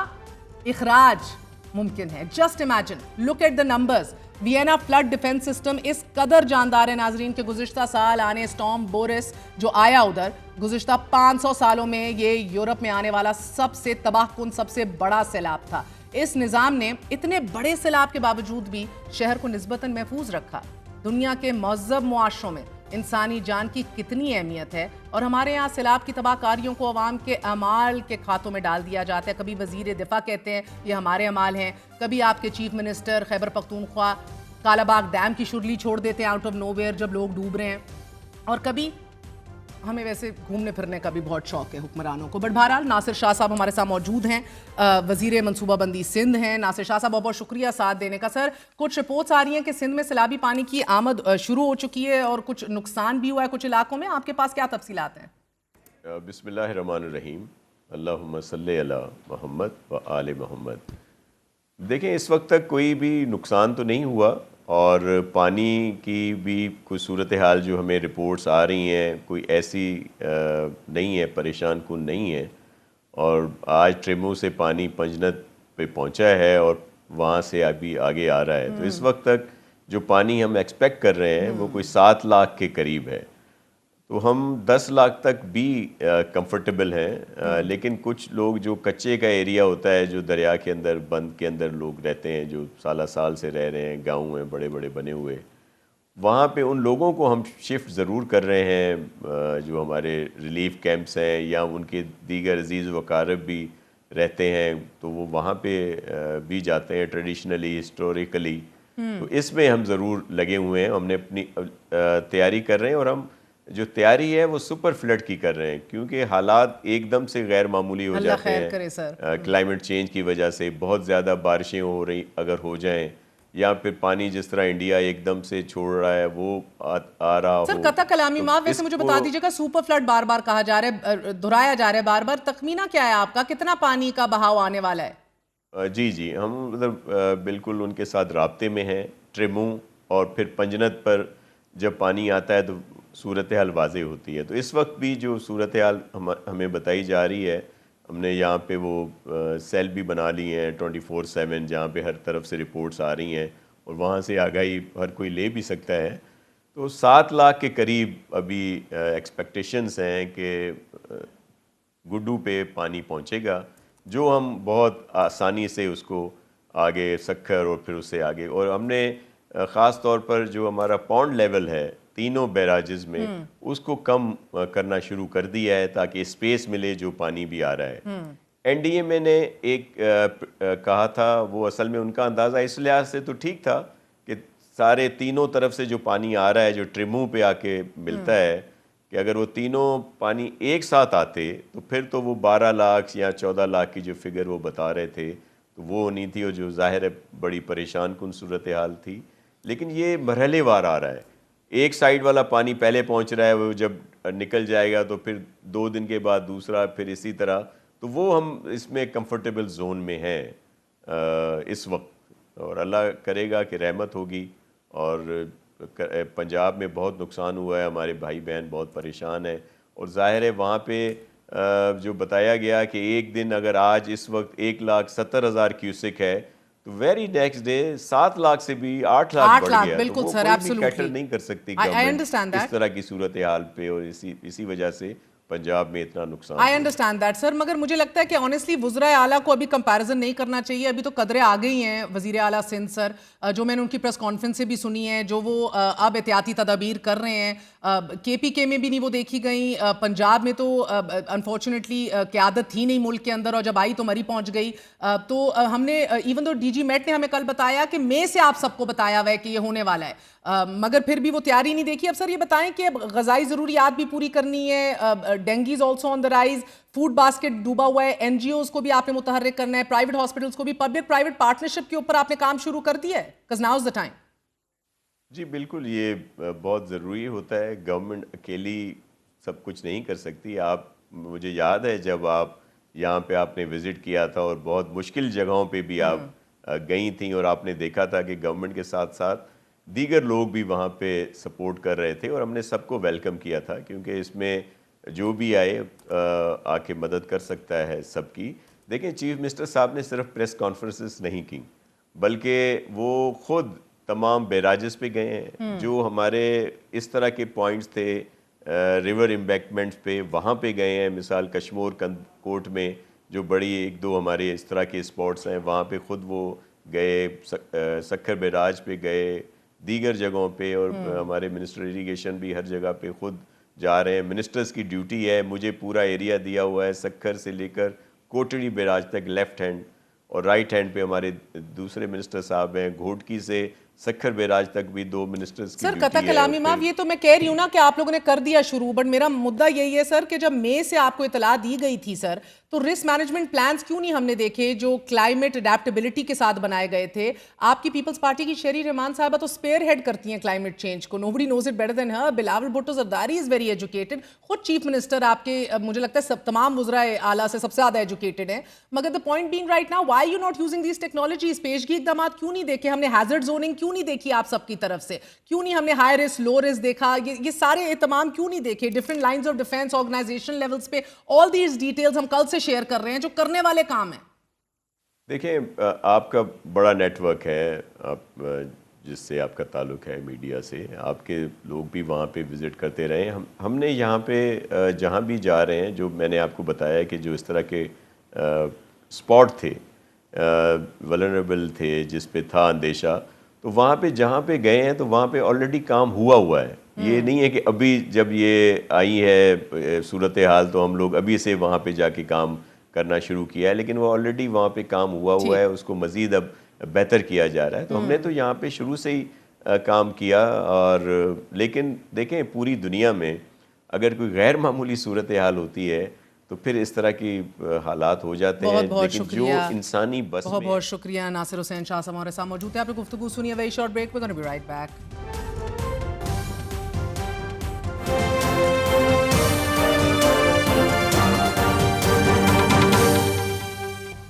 इखराज मुमकिन है। Just imagine, look at the numbers. Vienna flood defence system इस कदर जानदार है नाजरीन के गुज़िश्ता साल आने स्टॉर्म बोरिस जो आया उधर, गुज़िश्ता 500 सालों में ये यूरोप में आने वाला सबसे तबाहकुन, सबसे बड़ा सैलाब था। इस निज़ाम ने इतने बड़े सैलाब के बावजूद भी शहर को निस्बतन महफूज रखा। दुनिया के महज़ब मुआशरों में इंसानी जान की कितनी अहमियत है और हमारे यहाँ सैलाब की तबाहकारियों को अवाम के अमाल के खातों में डाल दिया जाता है। कभी वजीर दिफा कहते हैं ये हमारे अमाल हैं, कभी आपके chief minister Khyber Pakhtunkhwa Kalabagh dam की शुरली छोड़ देते हैं आउट ऑफ नोवेयर जब लोग डूब रहे हैं, और कभी ہمیں ویسے گھومنے پھرنے کا بھی بہت شوق ہے حکمرانوں کو. بٹ بہرحال ناصر شاہ صاحب ہمارے ساتھ موجود ہیں, وزیر منصوبہ بندی سندھ ہیں. ناصر شاہ صاحب بہت بہت شکریہ ساتھ دینے کا. سر کچھ رپورٹس آ رہی ہیں کہ سندھ میں سیلابی پانی کی آمد شروع ہو چکی ہے اور کچھ نقصان بھی ہوا ہے کچھ علاقوں میں, آپ کے پاس کیا تفصیلات ہیں؟ بسم اللہ الرحمن الرحیم, اللہم صلی علی محمد و آل محمد. دیکھیں اس وقت تک کوئی بھی نقصان تو نہیں ہوا, اور پانی کی بھی کوئی صورتحال جو ہمیں رپورٹس آ رہی ہیں کوئی ایسی نہیں ہے, پریشان کن نہیں ہے. اور آج ٹریمو سے پانی پنجنت پہ پہنچا ہے اور وہاں سے ابھی آگے آ رہا ہے. تو اس وقت تک جو پانی ہم ایکسپیکٹ کر رہے ہیں وہ کوئی 7 لاکھ کے قریب ہے. تو ہم 10 لاکھ تک بھی کمفرٹیبل ہیں, لیکن کچھ لوگ جو کچے کا ایریا ہوتا ہے, جو دریا کے اندر بند کے اندر لوگ رہتے ہیں, جو سالہ سال سے رہ رہے ہیں, گاؤں ہیں بڑے بڑے بنے ہوئے, وہاں پہ ان لوگوں کو ہم شفٹ ضرور کر رہے ہیں. جو ہمارے ریلیف کیمپس ہیں یا ان کے دیگر عزیز و اقارب بھی رہتے ہیں تو وہ وہاں پہ بھی جاتے ہیں ٹریڈیشنلی ہسٹوریکلی. تو اس میں ہم ضرور لگے ہوئے ہیں, ہم نے اپنی تیاری کر رہے ہیں, اور ہم جو تیاری ہے وہ سپر فلڈ کی کر رہے ہیں کیونکہ حالات ایک دم سے غیر معمولی ہو جاتے ہیں. کلائمیٹ چینج کی وجہ سے بہت زیادہ بارشیں ہو رہی اگر ہو جائیں, یا پھر پانی جس طرح انڈیا ایک دم سے چھوڑ رہا ہے وہ آ رہا ہو. سر قطع کلامی معاف, ویسے مجھے بتا دیجیے گا سپر فلڈ بار بار کہا جا رہا ہے, دہرایا جا رہا ہے بار بار, تخمینہ کیا ہے آپ کا, کتنا پانی کا بہاؤ آنے والا ہے؟ جی ہم مطلب بالکل ان کے ساتھ رابطے میں ہیں. ٹریمو اور پھر پنجنت پر جب پانی آتا ہے تو صورتحال واضح ہوتی ہے. تو اس وقت بھی جو صورتحال ہمیں بتائی جا رہی ہے, ہم نے یہاں پہ وہ سیل بھی بنا لی ہیں 24/7 جہاں پہ ہر طرف سے رپورٹس آ رہی ہیں اور وہاں سے آگاہی ہر کوئی لے بھی سکتا ہے. تو 7 لاکھ کے قریب ابھی ایکسپیکٹیشنز ہیں کہ گڈو پہ پانی پہنچے گا, جو ہم بہت آسانی سے اس کو آگے سکھر اور پھر اس سے آگے, اور ہم نے خاص طور پر جو ہمارا پونڈ لیول ہے تینوں بیراجز میں اس کو کم کرنا شروع کر دیا ہے تاکہ اسپیس ملے جو پانی بھی آ رہا ہے. این ڈی ایم اے نے ایک کہا تھا, وہ اصل میں ان کا اندازہ اس لحاظ سے تو ٹھیک تھا کہ سارے تینوں طرف سے جو پانی آ رہا ہے جو ٹریمو پہ آ کے ملتا ہے, کہ اگر وہ تینوں پانی ایک ساتھ آتے تو پھر تو وہ 12 لاکھ یا 14 لاکھ کی جو فگر وہ بتا رہے تھے تو وہ نہیں تھی, اور جو ظاہر ہے بڑی پریشان کن صورتحال تھی. لیکن یہ مرحلے وار آ رہا ہے, ایک سائیڈ والا پانی پہلے پہنچ رہا ہے, وہ جب نکل جائے گا تو پھر 2 دن کے بعد دوسرا, پھر اسی طرح. تو وہ ہم اس میں کمفرٹیبل زون میں ہیں اس وقت, اور اللہ کرے گا کہ رحمت ہوگی. اور پنجاب میں بہت نقصان ہوا ہے, ہمارے بھائی بہن بہت پریشان ہیں, اور ظاہر ہے وہاں پہ جو بتایا گیا کہ ایک دن اگر آج اس وقت 1,70,000 کیوسک ہے تو ویری نیکسٹ ڈے 7 لاکھ سے بھی 8 لاکھ بڑھ گیا. بالکل سر, کیٹر نہیں کر سکتی گورنمنٹ اس طرح کی صورتحال پہ, اور اسی وجہ سے پنجاب میں اتنا نقصان. I understand that sir, مگر مجھے لگتا ہے کہ honestly وزرائے اعلیٰ کو ابھی کمپیریزن نہیں کرنا چاہیے. ابھی تو قدرے آ گئی ہیں وزیر اعلیٰ سندھ سر, جو میں نے ان کی پریس کانفرنس سے بھی سنی ہے, جو وہ اب احتیاطی تدابیر کر رہے ہیں. کے پی کے میں بھی نہیں وہ دیکھی گئیں, پنجاب میں تو انفارچونیٹلی قیادت تھی نہیں ملک کے اندر, اور جب آئی تو مری پہنچ گئی. تو ہم نے ایون تو ڈی جی میٹ نے ہمیں کل بتایا کہ مئی سے آپ سب کو بتایا ہوا ہے کہ یہ ہونے والا ہے, مگر پھر بھی وہ تیاری نہیں دیکھی. اب سر یہ بتائیں کہ اب غذائی ضروریات بھی پوری کرنی ہے, dengues also on the rise, food basket ڈوبا ہوا ہے, این جی اوز کو بھی آپ نے متحرک کرنا ہے, پرائیویٹ ہاسپٹلس کو بھی, پبلک پرائیویٹ پارٹنرشپ کے اوپر آپ نے کام شروع کر دیا ہے, because now is the time. جی بالکل, یہ بہت ضروری ہوتا ہے. گورنمنٹ اکیلی سب کچھ نہیں کر سکتی. آپ, مجھے یاد ہے جب آپ یہاں پہ آپ نے وزٹ کیا تھا اور بہت مشکل جگہوں پہ بھی آپ گئی تھیں, اور آپ نے دیکھا تھا کہ گورنمنٹ کے ساتھ ساتھ دیگر لوگ بھی وہاں پہ سپورٹ کر رہے تھے, اور ہم نے سب کو ویلکم کیا تھا کیونکہ اس میں جو بھی آئے آ کے مدد کر سکتا ہے سب کی. دیکھیں چیف منسٹر صاحب نے صرف پریس کانفرنسز نہیں کی, بلکہ وہ خود تمام بیراجز پہ گئے ہیں, جو ہمارے اس طرح کے پوائنٹس تھے ریور امبیکمنٹس پہ, وہاں پہ گئے ہیں. مثال کشمور کوٹ میں جو بڑی 1-2 ہمارے اس طرح کے اسپاٹس ہیں, وہاں پہ خود وہ گئے, سکھر بیراج پہ گئے, دیگر جگہوں پہ, اور ہمارے منسٹر اریگیشن بھی ہر جگہ پہ خود جا رہے ہیں. منسٹرز کی ڈیوٹی ہے, مجھے پورا ایریا دیا ہوا ہے سکھر سے لے کر کوٹڑی بیراج تک لیفٹ ہینڈ, اور رائٹ ہینڈ پہ ہمارے دوسرے منسٹر صاحب ہیں. گھوٹکی سے सखर बैराज तक भी 2 मिनिस्टर्स की सर ड्यूटी कथा है। कलामी माफ, ये तो मैं कह रही हूँ ना कि आप लोगों ने कर दिया शुरू, बट मेरा मुद्दा यही है सर कि जब मई से आपको इतला दी गई थी सर, तो रिस्क मैनेजमेंट प्लान्स क्यों नहीं हमने देखे जो क्लाइमेट अडेप्टेबिलिटी के साथ बनाए गए थे? आपकी पीपल्स पार्टी की शेरी रहमान साहबा तो स्पेयर हेड करती हैं क्लाइमेट चेंज को, nobody knows it better than her. Bilawal Bhutto Zardari is very educated, खुद चीफ मिनिस्टर आपके मुझे लगता है सब तमाम वज़राए आला से सबसे ज्यादा एजुकेटेड है। मगर the point being right now, why you not using these technologies? पेशगी इकदाम क्यों नहीं देखे हमने? हैजर्ड जोनिंग क्यों नहीं देखी आप सबकी तरफ से? क्यों नहीं हमने हाई रिस्क लो रिस्क देखा? ये सारे एहतमाम क्यों नहीं देखे? Different lines of defence, organisation levels पे ऑल दीज डिटेल्स हम कल से शेयर कर रहे हैं जो करने वाले काम है। देखें, आपका बड़ा नेटवर्क है, आप जिससे आपका ताल्लुक़ है मीडिया से, आपके लोग भी वहाँ पे विज़िट करते रहे। हमने यहाँ पे जहाँ भी जा रहे हैं, जो मैंने आपको बताया कि जो इस तरह के स्पॉट थे, वल्नरेबल थे, जिस पे था अंदेशा, तो वहाँ पे जहाँ पे गए हैं तो वहाँ पे ऑलरेडी काम हुआ है। ये नहीं है कि अभी जब ये आई है सूरत हाल तो हम लोग अभी से वहाँ पे जाके काम करना शुरू किया है, लेकिन वो ऑलरेडी वहाँ पे काम हुआ है, उसको मज़ीद अब बेहतर किया जा रहा है। तो हमने तो यहाँ पे शुरू से ही काम किया। और लेकिन देखें, पूरी दुनिया में अगर कोई गैर मामूली सूरत हाल होती है तो फिर इस तरह की हालात हो जाते हैं। लेकिन जो इंसानी बस बहुत बहुत शुक्रिया नासिर हुसैन शाह हमारे साथ मौजूद है। आप लोग गुफ्तगू सुनिए, very short break, we gonna be right back.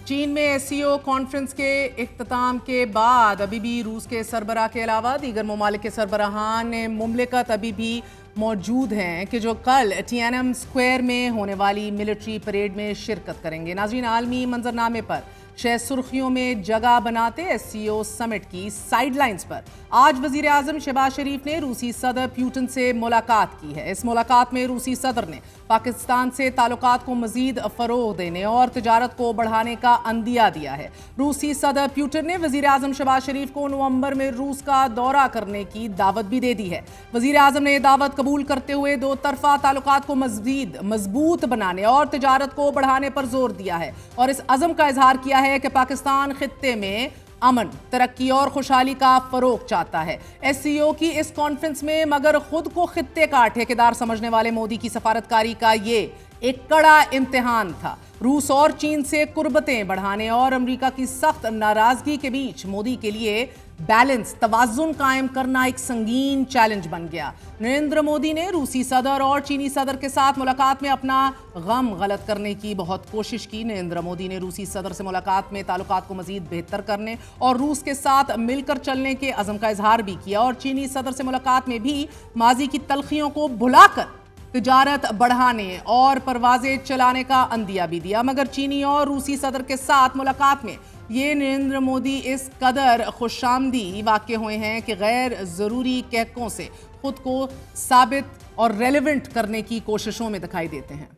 चीन में एससीओ कॉन्फ्रेंस के इख्तिताम के बाद अभी भी रूस के सरबराह के अलावा दीगर ममालिक के सरबराहान मुमलिकत अभी भी मौजूद हैं कि जो कल टियानम स्क्वायर में होने वाली मिलिट्री परेड में शिरकत करेंगे। नाज़रीन, आलमी मंजरनामे पर शह सुर्खियों में जगह बनाते एससीओ समिट की साइडलाइंस पर आज वजीर आजम शहबाज शरीफ ने रूसी सदर प्यूटन से मुलाकात की है। इस मुलाकात में रूसी सदर ने पाकिस्तान से ताल्लुकात को मजीद फरोग देने और तिजारत को बढ़ाने का अंदिया दिया है। रूसी सदर प्यूटन ने वजीर आजम शहबाज शरीफ को नवंबर में रूस का दौरा करने की दावत भी दे दी है। वजीर आजम ने दावत कबूल करते हुए दो तरफा ताल्लुकात को मजीद मजबूत बनाने और तिजारत को बढ़ाने पर जोर दिया है और इस अज़म का इजहार किया है कि पाकिस्तान खित्ते में अमन, तरक्की और खुशहाली का फरोग चाहता है। एससीओ की इस कॉन्फ्रेंस में मगर खुद को खित्ते का ठेकेदार समझने वाले मोदी की सफारतकारी का ये एक कड़ा इम्तिहान था। रूस और चीन से कुर्बतें बढ़ाने और अमेरिका की सख्त नाराजगी के बीच मोदी के लिए बैलेंस, तवाज़ुन कायम करना एक संगीन चैलेंज बन गया। नरेंद्र मोदी ने रूसी सदर और चीनी सदर के साथ मुलाकात में अपना गम गलत करने की बहुत कोशिश की। नरेंद्र मोदी ने रूसी सदर से मुलाकात में ताल्लुकात को मजीद बेहतर करने और रूस के साथ मिलकर चलने के अज़म का इजहार भी किया और चीनी सदर से मुलाकात में भी माजी की तलखियों को भुलाकर तिजारत बढ़ाने और परवाजें चलाने का अंदिया भी दिया। मगर चीनी और रूसी सदर के साथ मुलाकात में ये नरेंद्र मोदी इस कदर खुशामदी वाक़ हुए हैं कि गैर ज़रूरी कहकों से खुद को साबित और रेलेवेंट करने की कोशिशों में दिखाई देते हैं।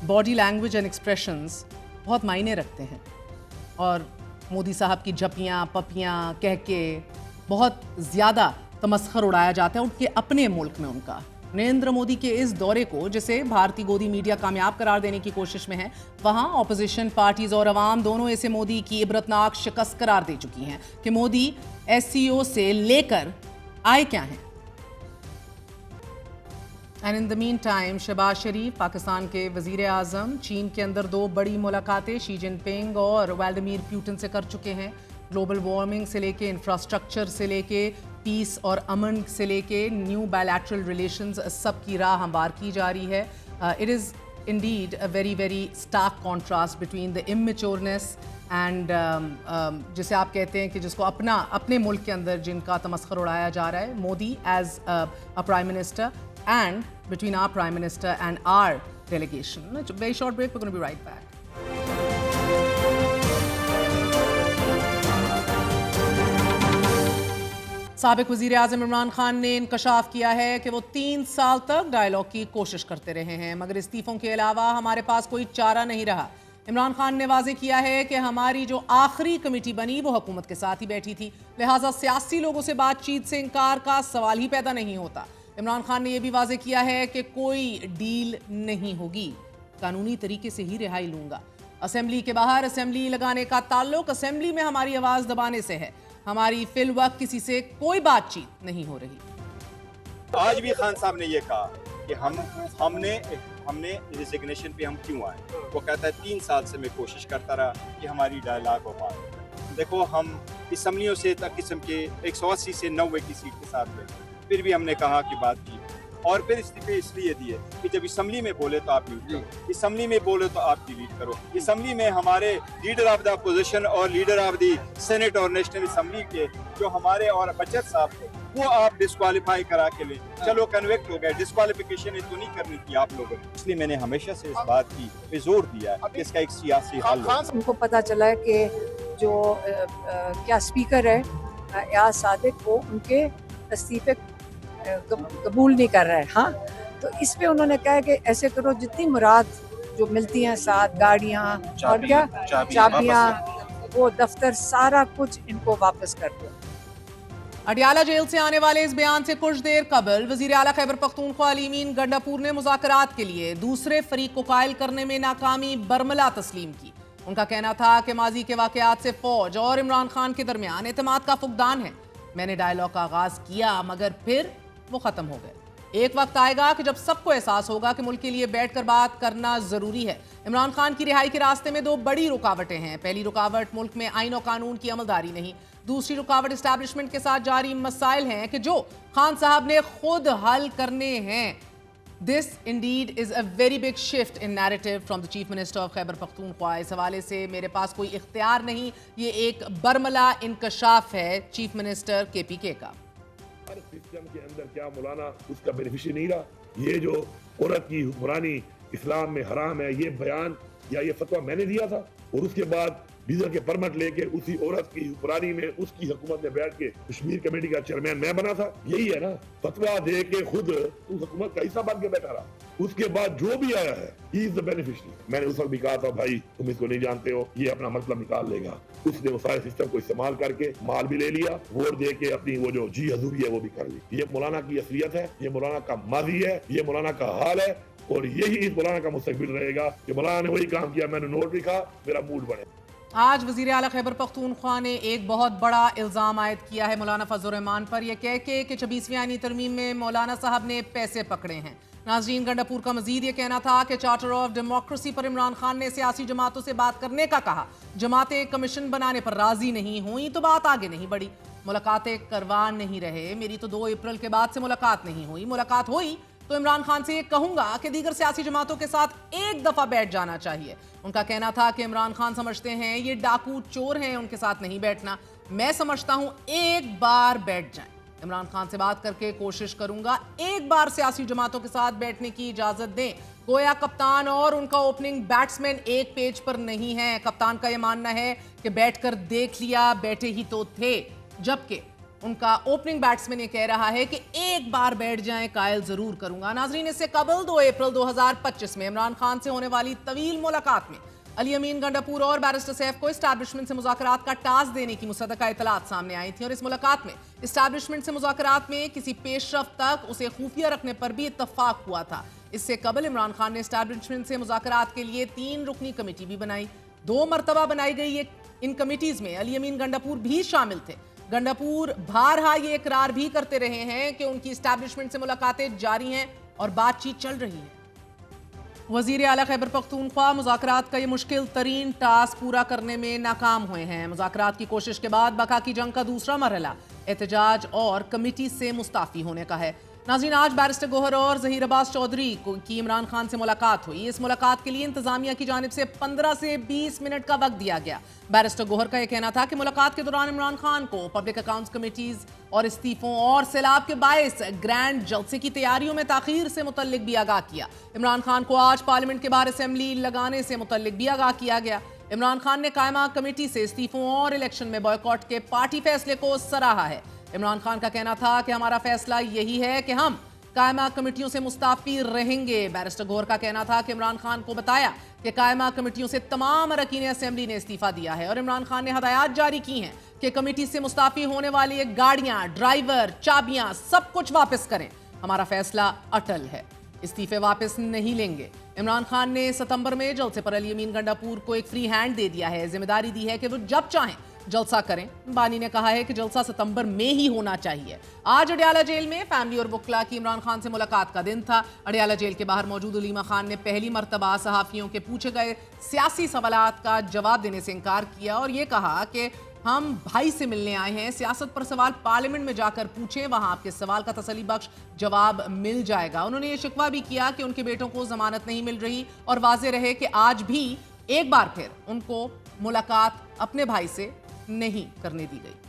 बॉडी लैंग्वेज एंड एक्सप्रेशंस बहुत मायने रखते हैं और मोदी साहब की झपियाँ पपियाँ कह के बहुत ज़्यादा तमस्खर उड़ाया जाता है उनके अपने मुल्क में। उनका नरेंद्र मोदी के इस दौरे को, जिसे भारतीय गोदी मीडिया कामयाब करार देने की कोशिश में है, वहां ऑपोजिशन पार्टीज और अवाम दोनों इसे मोदी की इबरतनाक शिकस्त करार दे चुकी हैं कि मोदी एससीओ से लेकर आए क्या हैं। And in the mean time Shahbaz Sharif Pakistan के वजीर आजम चीन के अंदर दो बड़ी मुलाकातें शी जिनपिंग और व्लादिमीर पुतिन से कर चुके हैं। ग्लोबल वार्मिंग से लेके इंफ्रास्ट्रक्चर से लेके पीस और अमन से लेके न्यू बायलैटरल रिलेशंस सब की राह हमवार की जा रही है। It is indeed a very very stark contrast between the immatureness and जिसे आप कहते हैं कि जिसको अपने मुल्क के अंदर जिनका तमस्खर उड़ाया जा रहा है, Modi as a prime minister and between our prime minister and our delegation. Very short break, we are gonna be right back. साबिक वज़ीर आज़म इमरान खान ने इंकशाफ किया है कि वो 3 साल तक डायलॉग की कोशिश करते रहे हैं मगर इस्तीफ़ों के अलावा हमारे पास कोई चारा नहीं रहा। इमरान खान ने वाज़ेह किया है कि हमारी जो आखिरी कमेटी बनी वो हुकूमत के साथ ही बैठी थी, लिहाजा सियासी लोगों से बातचीत से इनकार का सवाल ही पैदा नहीं होता। इमरान खान ने यह भी वाज़ेह किया है कि कोई डील नहीं होगी, कानूनी तरीके से ही रिहाई लूँगा। असेंबली के बाहर असेंबली लगाने का ताल्लुक असेंबली में हमारी आवाज़ दबाने से है। हमारी फिल वक्त किसी से कोई बातचीत नहीं हो रही। आज भी खान साहब ने ये कहा कि हमने रिजिग्नेशन पे हम क्यों आए। वो कहता है 3 साल से मैं कोशिश करता रहा कि हमारी डायलॉग हो पाए। देखो हम असम्बलियों से तक किस्म के 180 से 90 की सीट के साथ गए, फिर भी हमने कहा कि बात की, और फिर इस्तीफे इसलिए दिए कि जब असम्बली में बोले तो आप लीड करो, असम्बली में बोले तो आप डिलीट करो। असम्बली में हमारे लीडर ऑफ द अपोजिशन और लीडर ऑफ द सेनेट और नेशनल असम्बली के जो हमारे और बचत साहब थे, वो आप डिस्क्वालीफाई करा के ले चलो, कन्विक्ट हो गए। डिस्क्वालिफिकेशन तो नहीं करनी थी आप लोगों ने, इसलिए मैंने हमेशा से इस बात की पे जोर दिया है कि इसका एक सियासी हल हो। उनको पता चला है कि जो क्या स्पीकर है एयाज सादिक, वो उनके इस्तीफे कबूल नहीं कर रहा है। हाँ, तो इस पे उन्होंने कहा कि ऐसे करो, जितनी मुराद जो मिलती हैं, साथ गाड़ियाँ और क्या चाबियाँ, वो दफ्तर, सारा कुछ इनको वापस कर दो। अडियाला जेल से आने वाले इस बयान से कुछ देर कबल वजीर आला खैबर पख्तूनख्वा अली अमीन गंडापुर ने मुज़ाकरात के लिए दूसरे फरीक को कायल करने में नाकामी बरमला तस्लीम की। उनका कहना था कि माजी के वाकयात से फौज और इमरान खान के दरमियान एतमाद का फुकदान है। मैंने डायलॉग का आगाज किया मगर फिर वो खत्म हो गए। एक वक्त आएगा कि जब सबको एहसास होगा कि मुल्क के लिए बैठकर बात करना जरूरी है। इमरान खान की रिहाई के रास्ते में 2 बड़ी रुकावटें हैं। पहली रुकावट मुल्क में आईन और कानून की अमलदारी नहीं, दूसरी रुकावट एस्टैब्लिशमेंट के साथ जारी मसाइल हैं कि जो खान साहब ने खुद हल करने हैं। This Indeed is a very big shift in narrative from the chief minister of Khyber Pakhtunkhwa. इस हवाले से मेरे पास कोई इख्तियार नहीं, ये एक बरमला इंकशाफ है चीफ मिनिस्टर KPK का। हर सिस्टम के अंदर क्या मौलाना उसका बेनिफिशियरी नहीं रहा। ये जो औरत की हुक्मरानी इस्लाम में हराम है, ये बयान या ये फतवा मैंने दिया था, और उसके बाद डीजल के परमिट लेके उसी औरत की हुक्मरानी में उसकी हुकूमत में बैठ के कश्मीर कमेटी का चेयरमैन मैं बना था। यही है ना, फतवा दे के खुद उस हुकूमत का हिस्सा बन के बैठा रहा। उसके बाद जो भी आया है ही इज द बेनिफिशियरी। मैंने उस वक्त भी कहा था भाई तुम इसको नहीं जानते हो, ये अपना मतलब निकाल लेगा। उसने वो सारे सिस्टम को इस्तेमाल करके माल भी ले लिया, वोट दे के अपनी वो जो जी हजूरी है वो भी कर ली। ये मौलाना की असलियत है, ये मौलाना का माजी है, ये मौलाना का हाल है, और यही इस मौलाना का मुस्तकबिल रहेगा कि मौलाना ने वही काम किया, मैंने नोट लिखा, मेरा मूड बने। आज वजीर आला खैबर पख्तूनख्वा ने एक बहुत बड़ा इल्ज़ाम आयद किया है मौलाना फजल रहमान पर, यह कह के कि 26वीं आईनी तरमीम में मौलाना साहब ने पैसे पकड़े हैं। नाज़रीन, गंडापुर का मजीद ये कहना था कि चार्टर ऑफ डेमोक्रेसी पर इमरान खान ने सियासी जमातों से बात करने का कहा। जमातें कमीशन बनाने पर राजी नहीं हुई तो बात आगे नहीं बढ़ी। मुलाकातें करवा नहीं रहे, मेरी तो 2 अप्रैल के बाद से मुलाकात नहीं हुई। मुलाकात हुई तो इमरान खान से ये कहूंगा कि दीगर सियासी जमातों के साथ एक दफा बैठ जाना चाहिए। उनका कहना था कि इमरान खान समझते हैं ये डाकू चोर हैं, उनके साथ नहीं बैठना। मैं समझता हूं एक बार बैठ जाएं। इमरान खान से बात करके कोशिश करूंगा एक बार सियासी जमातों के साथ बैठने की इजाजत दें। गोया कप्तान और उनका ओपनिंग बैट्समैन एक पेज पर नहीं है। कप्तान का यह मानना है कि बैठकर देख लिया, बैठे ही तो थे, जबकि उनका ओपनिंग बैट्समैन ये कह रहा है कि एक बार बैठ जाएं, कायल जरूर करूंगा। नाजरीन, इससे कबल 2 अप्रैल 2025 में इमरान खान से होने वाली तवील मुलाकात में अली अमीन गंडापुर और बैरिस्टर सैफ को एस्टैब्लिशमेंट से मुज़ाकरात का टास्क देने की मुसद्दका इतलात सामने आई थी, और इस मुलाकात में एस्टैब्लिशमेंट से मुज़ाकरात में किसी पेशरफ्त तक उसे खुफिया रखने पर भी इत्तफाक हुआ था। इससे कबल इमरान खान ने एस्टैब्लिशमेंट से मुज़ाकरात के लिए 3 रुकनी कमेटी भी बनाई। 2 मरतबा बनाई गई इन कमेटीज में अली अमीन गंडापुर भी शामिल थे। गंडापुर बारहा ये इकरार भी करते रहे हैं कि उनकी एस्टैब्लिशमेंट से मुलाकातें जारी हैं और बातचीत चल रही है। वजीर आला खैबर पख्तूनख्वा मुज़ाकरात का ये मुश्किल तरीन टास्क पूरा करने में नाकाम हुए हैं। मुज़ाकरात की कोशिश के बाद बका की जंग का दूसरा मरहला एहतजाज और कमेटी से मुस्ताफ़ी होने का है। नाज़रीन, आज बैरिस्टर गोहर और ज़हीर अब्बास चौधरी की इमरान खान से मुलाकात हुई। इस मुलाकात के लिए इंतजामिया की जानिब से 15 से 20 मिनट का वक्त दिया गया। बैरिस्टर गोहर का यह कहना था कि मुलाकात के दौरान इमरान खान को पब्लिक अकाउंट्स कमेटीज और इस्तीफों और सैलाब के बायस ग्रैंड जलसे की तैयारियों में ताखीर से मुतल्लिक भी आगाह किया। इमरान खान को आज पार्लियामेंट के बाहर असेंबली लगाने से मुतल्लिक भी आगाह किया गया। इमरान खान ने कायमा कमेटी से इस्तीफों और इलेक्शन में बॉयकॉट के पार्टी फैसले को सराहा है। इमरान खान का कहना था कि हमारा फैसला यही है कि हम कायमा कमेटियों से मुस्ताफी रहेंगे। बैरिस्टर गोहर का कहना था कि इमरान खान को बताया कि कायमा कमेटियों से तमाम अरकान असेंबली ने इस्तीफा दिया है और इमरान खान ने हदायत जारी की हैं कि कमेटी से मुस्ताफी होने वाली गाड़ियां, ड्राइवर, चाबियां सब कुछ वापस करें। हमारा फैसला अटल है, इस्तीफे वापस नहीं लेंगे। इमरान खान ने सितंबर में जलसे पर अली अमीन गंडापुर को एक फ्री हैंड दे दिया है। जिम्मेदारी दी है कि वो जब चाहें जलसा करें। बानी ने कहा है कि जलसा सितंबर में ही होना चाहिए। आज अडयाला जेल में फैमिली और वकला की इमरान खान से मुलाकात का दिन था। अडयाला जेल के बाहर मौजूद उलीमा खान ने पहली मर्तबा सहाफियों के पूछे गए सियासी सवालात का जवाब देने से इनकार किया और ये कहा कि हम भाई से मिलने आए हैं, सियासत पर सवाल पार्लियामेंट में जाकर पूछें, वहां आपके सवाल का तसल्ली बख्श जवाब मिल जाएगा। उन्होंने ये शिकवा भी किया कि उनके बेटों को जमानत नहीं मिल रही और वाजे रहे कि आज भी एक बार फिर उनको मुलाकात अपने भाई से नहीं करने दी गई।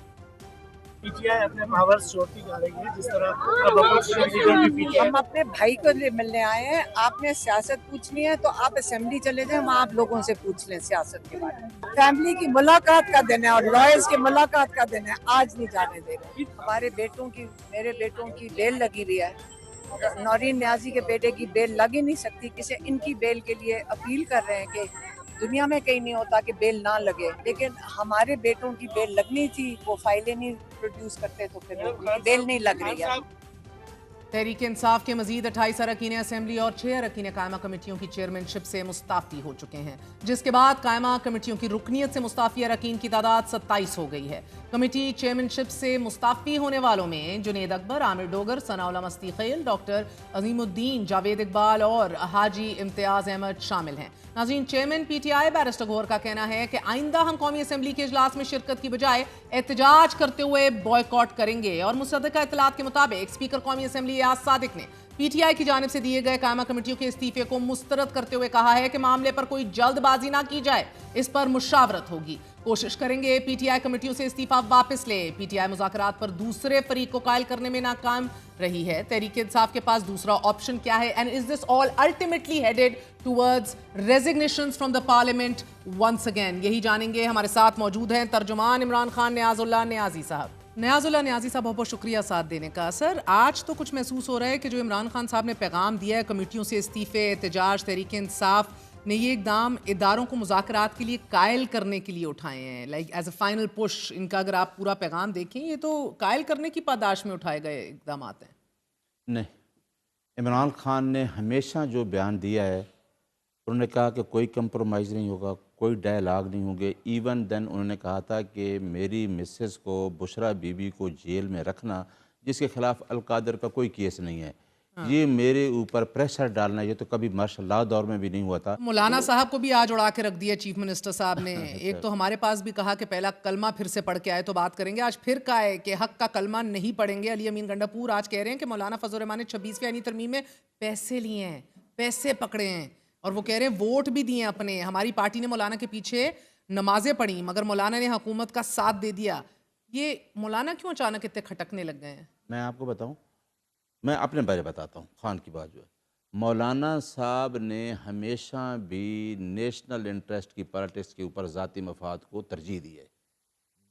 पीटीआई अपने पावर्स छोड़ती जा रही है, जिस तरह अब अपोजिशन लीडर भी पीटीआई। हम अपने भाई को मिलने आए हैं, आपने सियासत पूछनी है तो आप असेंबली चले जाएं, वहाँ आप लोगों से पूछ लें सियासत के बारे में। फैमिली की मुलाकात का दिन है और लॉयर्स की मुलाकात का दिन है, आज नहीं जाने देंगे। हमारे बेटों की, मेरे बेटों की बेल लगी हुई है, नौरीन न्याजी के बेटे की बेल लग ही नहीं सकती। किसी इनकी बेल के लिए अपील कर रहे हैं कि दुनिया में कहीं नहीं होता कि बेल ना लगे, लेकिन हमारे बेटों की बेल लगनी थी, वो फाइलें नहीं प्रोड्यूस करते तो फिर बेल नहीं लग रही है। तहरीक इंसाफ के मजीद 28 अरकान असेंबली और 6 अरकान कायमा कमेटियों की चेयरमैनशिप से मुस्ताफ़ी हो चुके हैं, जिसके बाद कायमा कमेटियों की रुकनियत से मुस्ताफ़ी अरकान की तादाद 27 हो गई है। कमेटी चेयरमैनशिप से मुस्ताफ़ी होने वालों में जुनेद अकबर, आमिर डोगर, सनाउल्लाह मस्ती खैल, डॉक्टर अजीमुद्दीन, जावेद इकबाल और हाजी इम्तियाज़ अहमद शामिल हैं। नाज़रीन, चेयरमैन पीटीआई बैरिस्टर गौहर का कहना है कि आइंदा हम कौमी असेंबली के इजलास में शिरकत की बजाय एहतजाज करते हुए बॉयकॉट करेंगे। और मुसद्दका इत्तलात के मुताबिक स्पीकर कौमी असेंबली यास सादिक ने पीटीआई की जानिब से दिए गए कायमा कमेटियों के इस्तीफे को मुस्तरद करते हुए कहा है कि मामले पर कोई जल्दबाजी ना की जाए, इस पर मुशावरत होगी, कोशिश करेंगे पीटीआई कमेटियों से इस्तीफा वापस ले। पीटीआई मुज़ाकरात पर दूसरे फरीक को कायल करने में नाकाम रही है। तहरीक इंसाफ के पास दूसरा ऑप्शन क्या है? And is this all ultimately headed towards resignations from the parliament once again? यही जानेंगे। हमारे साथ मौजूद हैं तर्जुमान इमरान खान न्याजुल्लाह न्याजी साहब। न्याजुल्लाह न्याजी साहब, बहुत बहुत शुक्रिया साथ देने का। सर, आज तो कुछ महसूस हो रहा है कि जो इमरान खान साहब ने पैगाम दिया है कमेटियों से इस्तीफे, एहतजाज, तहरीक इंसाफ ने ये इकदाम इदारों को मुज़ाकरात के लिए कायल करने के लिए उठाए हैं, like as a final push. इनका अगर आप पूरा पैगाम देखें, ये तो कायल करने की पादाश में उठाए गए इकदाम हैं। नहीं, इमरान खान ने हमेशा जो बयान दिया है, उन्होंने कहा कि कोई कंप्रोमाइज़ नहीं होगा, कोई डायलॉग नहीं होंगे। इवन देन उन्होंने कहा था कि मेरी मिसेस को, बुशरा बीबी को जेल में रखना, जिसके खिलाफ अलकादर का कोई केस नहीं है, ये मेरे ऊपर प्रेशर डालना, ये तो कभी मार्शल लॉ दौर में भी नहीं हुआ था। मौलाना साहब को भी आज उड़ा के रख दिया चीफ मिनिस्टर साहब ने। एक तो हमारे पास भी कहा कि पहला कलमा फिर से पढ़ के आए तो बात करेंगे, आज फिर कहा है कि हक का कलमा नहीं पढ़ेंगे। अली अमीन गंडापुर आज कह रहे हैं कि मौलाना फजल रहमान ने 26वीं आईनी तरमीम में पैसे लिए हैं, पैसे पकड़े हैं, और वो कह रहे हैं वोट भी दिए अपने। हमारी पार्टी ने मौलाना के पीछे नमाजें पढ़ी मगर मौलाना ने हुकूमत का साथ दे दिया। ये मौलाना क्यों अचानक इतने खटकने लग गए हैं? मैं आपको बताऊं, मैं अपने बारे बताता हूँ। खान की बात जो है, मौलाना साहब ने हमेशा भी नेशनल इंटरेस्ट की पॉलिटिक्स के ऊपर ज़ाती मफाद को तरजीह दी है।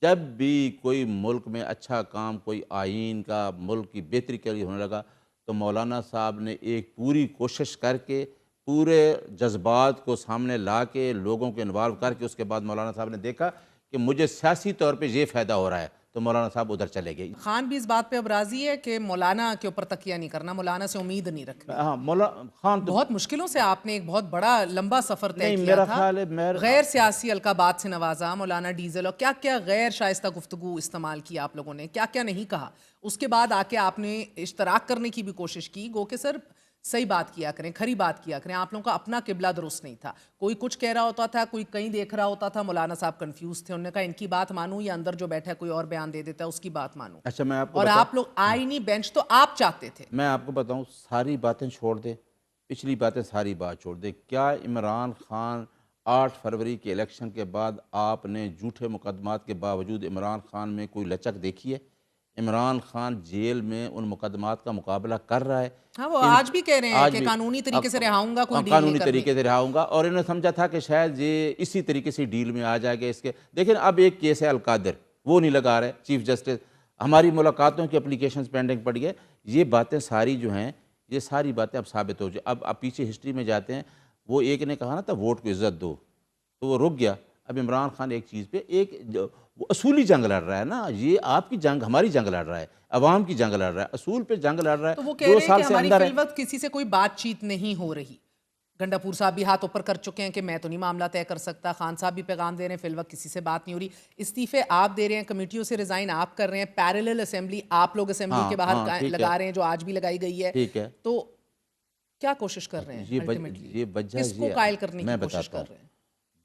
जब भी कोई मुल्क में अच्छा काम, कोई आइन का मुल्क की बेहतरी के लिए होने लगा, तो मौलाना साहब ने एक पूरी कोशिश करके, पूरे जज्बात को सामने ला के, लोगों को इन्वॉल्व करके, उसके बाद मौलाना साहब ने देखा कि मुझे सियासी तौर पे ये फ़ायदा हो रहा है, तो मौलाना साहब उधर चले गए। खान भी इस बात पे अब राजी है कि मौलाना के ऊपर तकिया नहीं करना, मौलाना से उम्मीद नहीं रखनी। हाँ, मौलाना खान तो बहुत मुश्किलों से आपने एक बहुत बड़ा लंबा सफर तय किया था, गैर सियासी अलकाबात से नवाजा, मौलाना डीजल, और क्या क्या गैर शाइस्ता गुफ्तगू इस्तेमाल की आप लोगों ने, क्या क्या नहीं कहा। उसके बाद आके आपने इश्तराक करने की भी कोशिश की, गो के सर सही बात किया करें, खरी बात किया करें। आप लोगों का अपना किबला दुरुस्त नहीं था, कोई कुछ कह रहा होता था, कोई कहीं देख रहा होता था। मौलाना साहब कंफ्यूज थे, उन्होंने कहा इनकी बात मानूं या अंदर जो बैठा है कोई और बयान दे देता है उसकी बात मानूं। अच्छा, मैं आपको और आप लोग आईनी बेंच तो आप चाहते थे। मैं आपको बताऊं, सारी बातें छोड़ दे, पिछली बातें सारी बात छोड़ दे। क्या इमरान खान 8 फरवरी के इलेक्शन के बाद आपने झूठे मुकदमात के बावजूद इमरान खान में कोई लचक देखी है? इमरान खान जेल में उन मुकदमात का मुकाबला कर रहा है। हाँ, वो आज भी कह रहे हैं कि कानूनी तरीके से रिहाऊंगा, कोई डील कानूनी तरीके से रिहाऊंगा, और इन्होंने समझा था कि शायद ये इसी तरीके से डील में आ जाएगा इसके। लेकिन अब एक केस है अलकादर, वो नहीं लगा रहे चीफ जस्टिस, हमारी मुलाकातों की एप्लीकेशंस पेंडिंग पड़ी है। ये बातें सारी जो हैं, ये सारी बातें अब साबित हो जाए। अब पीछे हिस्ट्री में जाते हैं, वो एक ने कहा ना था वोट को इज्जत दो, तो वो रुक गया। अब इमरान खान एक चीज़ पे एक वो असूली जंग लड़ रहा है ना, ये आपकी जंग, हमारी जंग लड़ रहा है, अवाम की जंग लड़ रहा है, असूल पे जंग लड़ रहा है। तो वो कह रहे हैं कि हमारी फिल वक्त किसी से कोई बातचीत नहीं हो रही, گنڈاپور صاحب بھی ہاتھ اوپر کر چکے ہیں کہ میں تو نہیں معاملہ طے کر سکتا. خان صاحب بھی پیغام دے رہے ہیں فی الوقت کسی سے بات نہیں ہو رہی. استعفے آپ دے رہے ہیں, کمیٹیوں سے ریزائن آپ کر رہے ہیں, پیرلل اسمبلی آپ لوگ اسمبلی کے باہر لگا رہے ہیں جو آج بھی لگائی گئی ہے. تو کیا کوشش کر رہے ہیں الٹیمیٹلی, کس کو قائل کرنے کی کوشش کر رہے ہیں؟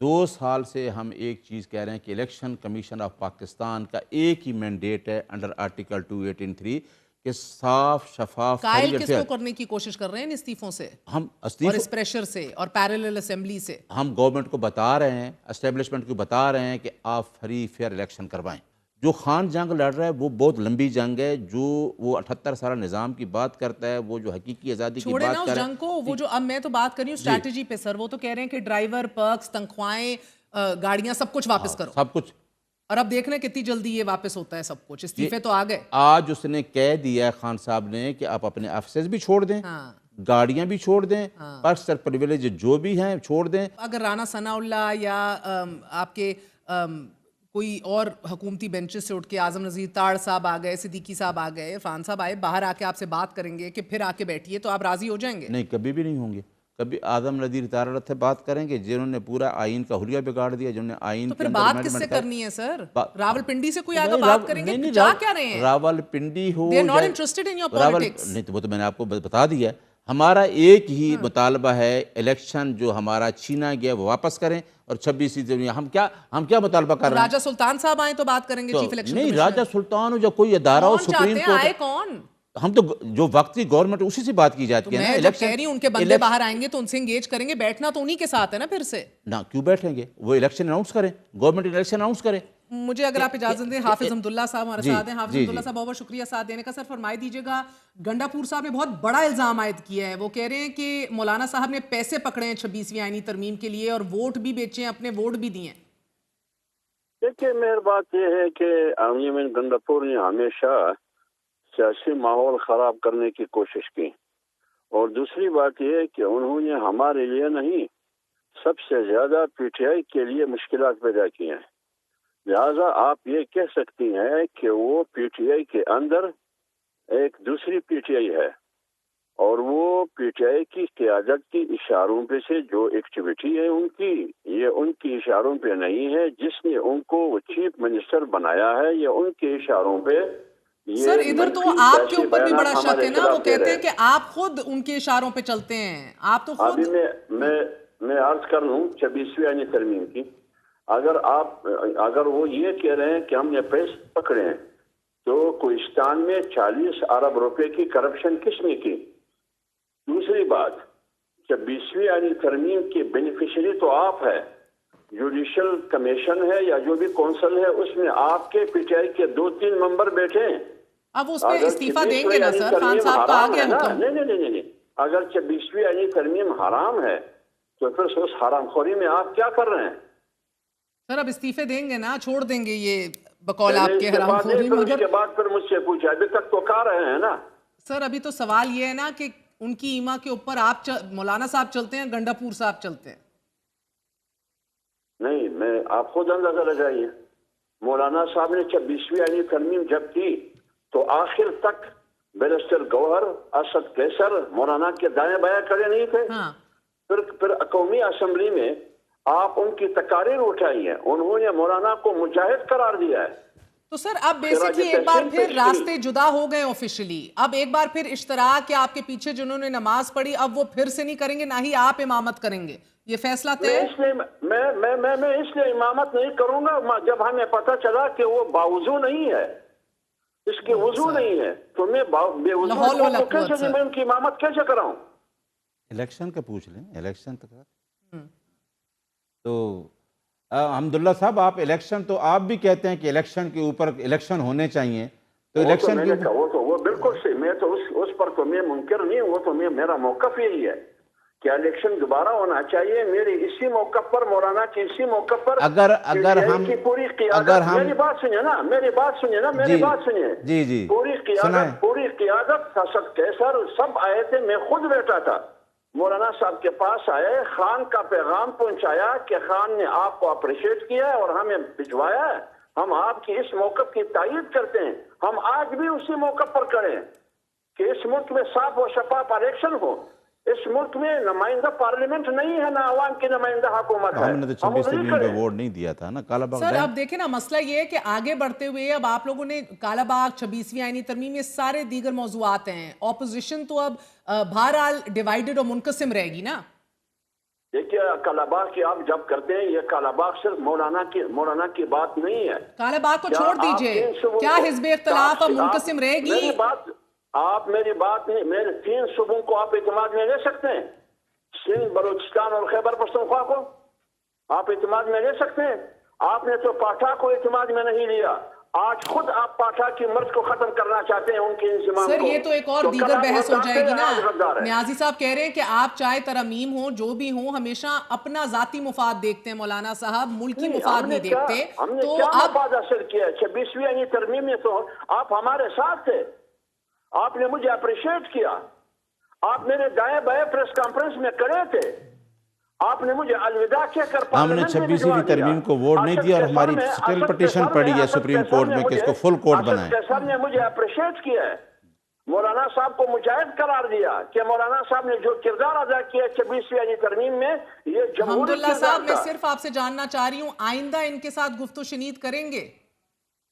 2 سال سے ہم ایک چیز کہہ رہے ہیں کہ الیکشن کمیشن آف پاکستان کا ایک ہی مینڈیٹ ہے انڈر آرٹیکل 218(3) کہ صاف شفاف. قائل کس کو کرنے کی کوشش کر رہے ہیں ان استعفوں سے ہم اور اس پریشر سے اور پیرلل اسمبلی سے؟ ہم گورنمنٹ کو بتا رہے ہیں, اسٹیبلشمنٹ کو بتا رہے ہیں کہ آپ فری فیئر الیکشن کروائیں. جو خان جنگ لڑ رہا ہے وہ بہت لمبی جنگ ہے, جو وہ 78 سالہ نظام کی بات کرتا ہے, وہ جو حقیقی آزادی کی بات چھوڑے نا کر اس جنگ کو. وہ جو اب میں تو بات کر رہی ہوں اسٹریٹجی پہ سر, وہ تو کہہ رہے ہیں کہ ڈرائیور, پرکس, تنخواہیں, گاڑیاں سب کچھ واپس کرو, سب کچھ. اور اب دیکھ رہے ہیں کتنی جلدی یہ واپس ہوتا ہے سب کچھ. استعفے تو آ گئے. آج اس نے کہہ دیا ہے خان صاحب نے کہ آپ اپنے آفیسز بھی چھوڑ دیں, گاڑیاں بھی چھوڑ دیں, پرکس اور پریویلیج جو بھی ہیں چھوڑ دیں. اگر رانا ثناء اللہ یا آپ کے کوئی اور حکومتی بینچز سے اٹھ کے اعظم نذیر تاڑ صاحب آ گئے, صدیقی صاحب آ گئے, عرفان صاحب آئے, باہر آ کے آپ سے بات کریں گے کہ پھر آ کے بیٹھیے, تو آپ راضی ہو جائیں گے؟ نہیں, کبھی بھی نہیں ہوں گے. کبھی اعظم نذیر تاڑ سے بات کریں گے جنہوں نے پورا آئین کا حلیہ بگاڑ دیا, جنہوں نے آئین تو پھر بات کس سے کرنی ہے سر؟ راول پنڈی سے کوئی آگے بات کریں گے؟ جا کیا رہے ہیں؟ راول پنڈی ہو, they are not interested in your politics. نہیں تو وہ تو میں نے آپ کو بتا دیا. ہمارا ایک ہی مطالبہ ہے, الیکشن جو ہمارا چھینا گیا وہ واپس کریں, اور 26 ہم کیا مطالبہ کر رہے ہیں؟ راجہ سلطان صاحب آئیں تو بات کریں گے چیف الیکشن نہیں, راجہ سلطان ہو جو کوئی ادارہ ہو, سپریم کورٹ. آئے کون؟ ہم تو جو وقتی گورنمنٹ اسی سے بات کی جاتی ہے نا. میں جو کہہ رہی ہوں ان کے بندے باہر آئیں گے تو ان سے انگیج کریں گے, بیٹھنا تو انہی کے ساتھ ہے نا پھر سے. نا کیوں بیٹھیں گے, وہ الیکشن اناؤنس کریں, گورنمنٹ الیکشن اناؤنس کریں. مجھے اگر آپ اجازت دیں, حافظ حمداللہ صاحب ہمارے ساتھ ہیں. حافظ حمداللہ صاحب بہت شکریہ ساتھ دینے کا. سر فرمائی دیجیے گا, گنڈاپور صاحب نے بہت بڑا الزام عائد کیا ہے. وہ کہہ رہے ہیں کہ مولانا صاحب نے پیسے پکڑے ہیں 26ویں آئینی ترمیم کے لیے, اور ووٹ بھی بیچے ہیں, اپنے ووٹ بھی دیے ہیں. دیکھیے, میری بات یہ ہے کہ انجمن گنڈاپور نے ہمیشہ سیاسی ماحول خراب کرنے کی کوشش کی, اور دوسری بات یہ ہے کہ انہوں نے ہمارے لیے نہیں, سب سے زیادہ پی ٹی آئی کے لیے مشکلات پیدا کی ہیں. لہذا آپ یہ کہہ سکتی ہیں کہ وہ پی ٹی آئی کے اندر ایک دوسری پی ٹی آئی ہے, اور وہ پی ٹی آئی کی قیادت کی اشاروں پہ سے جو ایکٹیویٹی ہے ان کی, یہ ان کی اشاروں پہ نہیں ہے. جس نے ان کو چیف منسٹر بنایا ہے, یہ ان کے اشاروں پہ. سر ادھر تو آپ کے اوپر بھی بڑا شک ہے نا, وہ کہتے ہیں کہ آپ خود ان کے اشاروں پہ چلتے ہیں. آپ تو خود. ابھی میں عرض کر لوں 26ویں آئینی ترمیم کی, اگر وہ یہ کہہ رہے ہیں کہ ہم نے پیسے پکڑے ہیں, تو کوہستان میں 40 ارب روپے کی کرپشن کس نے کی؟ دوسری بات, 26ویں آئینی ترمیم کی بینیفیشری تو آپ ہے, جوڈیشل کمیشن ہے یا جو بھی کونسل ہے, اس میں آپ کے پی ٹی آئی کے 2-3 ممبر بیٹھے ہیں. اب اس پہ استعفیٰ دیں گے نا سر؟ خان صاحب کا آگے حکم. نہیں, اگر 26ویں آئینی ترمیم حرام ہے تو پھر اس حرام خوری میں آپ کیا کر رہے ہیں؟ سر اب استعفے دیں گے نا, چھوڑ دیں گے یہ بقول آپ کے حرام خوری؟ مگر اس کے بعد پھر مجھ سے پوچھا, ابھی تک تو کہہ رہے ہیں نا. سر ابھی تو سوال یہ ہے نا کہ ان کی ایما کے اوپر آپ مولانا صاحب چلتے ہیں, گنڈاپور صاحب چلتے ہیں. نہیں, میں آپ خود اندازہ لگائیے, مولانا صاحب نے 26ویں آئینی ترمیم جب کی تو آخر تک بیرسٹر گوہر, اسد کیسر مولانا کے دائیں بائیں کھڑے نہیں تھے. پھر قومی اسمبلی میں آپ ان کی تقاریر اٹھائی ہیں, انہوں نے مولانا کو مجاہد قرار دیا ہے. تو سر اب بیسکلی ایک بار پھر راستے جدا ہو گئے آفیشلی. اب ایک بار پھر اشتراک آپ کے پیچھے جنہوں نے نماز پڑھی, اب وہ پھر سے نہیں کریں گے, نہ ہی آپ امامت کریں گے. یہ فیصلہ طے ہے. میں اس لیے امامت نہیں کروں گا جب ہمیں پتہ چلا کہ وہ باوضو نہیں ہے, اس کے وضو نہیں ہے, تو میں بے وضو کیسے میں ان کی امامت کیسے کراؤں؟ الیکشن کا پوچھ لیں, الیکشن تک. تو حمداللہ صاحب, آپ الیکشن تو آپ بھی کہتے ہیں کہ الیکشن کے اوپر الیکشن ہونے چاہیے, تو الیکشن کے اوپر وہ بالکل صحیح, میں تو اس پر تو میں منکر نہیں ہوں, وہ تو میرا موقف یہی ہے کہ الیکشن دوبارہ ہونا چاہیے. میرے اسی موقف پر, مولانا کی اسی موقف پر, اگر ہم میری بات سنیے نا, جی پوری قیادت اسد کیسر سب آئے تھے, میں خود بیٹھا تھا. مولانا صاحب کے پاس آئے, خان کا پیغام پہنچایا کہ خان نے آپ کو اپریشیٹ کیا ہے اور ہمیں بھجوایا ہے, ہم آپ کی اس موقف کی تائید کرتے ہیں. ہم آج بھی اسی موقف پر کریں کہ اس ملک میں صاف و شفاف الیکشن ہو. इस मुल्क में नुमाइंदा पार्लियामेंट नहीं है, ना अवाम की नुमाइंदा हुकूमत है। हमने तो 26 में वोट नहीं दिया था ना काला बाग। सर अब देखें ना, मसला ये है कि आगे बढ़ते हुए अब आप लोगों ने काला बाग, 26वीं आईनी तरमीम, ये सारे दीगर मौजूआत हैं, ऑपोजिशन तो अब बहरहाल डिवाइडेड और मुनकसिम रहेगी ना। देखिए कालाबाग की आप जब करते हैं, ये कालाबाग सिर्फ मौलाना की बात नहीं है। कालाबाग को छोड़ दीजिए, क्या हिज़्ब इख्तिलाफ अब मुनकसिम रहेगी? मेरी बात नहीं, मेरे 3 सूबों को आप इत्मीनान में ले सकते हैं। सिंध, बलूचिस्तान और खैबर पख्तूनख्वा को आप इत्मीनान में ले सकते हैं। आपने तो पाठा को इत्मीनान में नहीं लिया, आज खुद आप पाठा की मर्ज को खत्म करना चाहते हैं, उनके इंतजाम। सर ये तो एक और दीगर बहस हो जाएगी ना। न्याजी साहब कह रहे हैं कि आप चाहे तरमीम हो, जो भी हो, हमेशा अपना जाती मुफाद देखते हैं मौलाना साहब, मुल्की मुफाद नहीं देखते। हमने तो क्या अब मुफाद हासिल किया? 26वीं आईनी तरमीम में तो आप हमारे साथ थे, आपने मुझे अप्रिशिएट किया, आप मेरे दाएं बाएं प्रेस कॉन्फ्रेंस में खड़े थे, आपने मुझे अलविदा कहकर हमने 26वीं तरमीम को वोट नहीं दिया और हमारी स्टिल पिटीशन पड़ी है सुप्रीम कोर्ट में कि इसको फुल कोर्ट बनाएं। सर ने मुझे अप्रिशिएट किया है, मौलाना साहब को मुजाहिद करार दिया कि मौलाना साहब ने जो किरदार अदा किया 26वीं आईनी तरमीम में, ये जमहूरी अब्दुल्ला किरदार साहब, मैं था। सिर्फ आपसे जानना चाह रही हूँ, आइंदा इनके साथ गुफ्तगू शनीद करेंगे?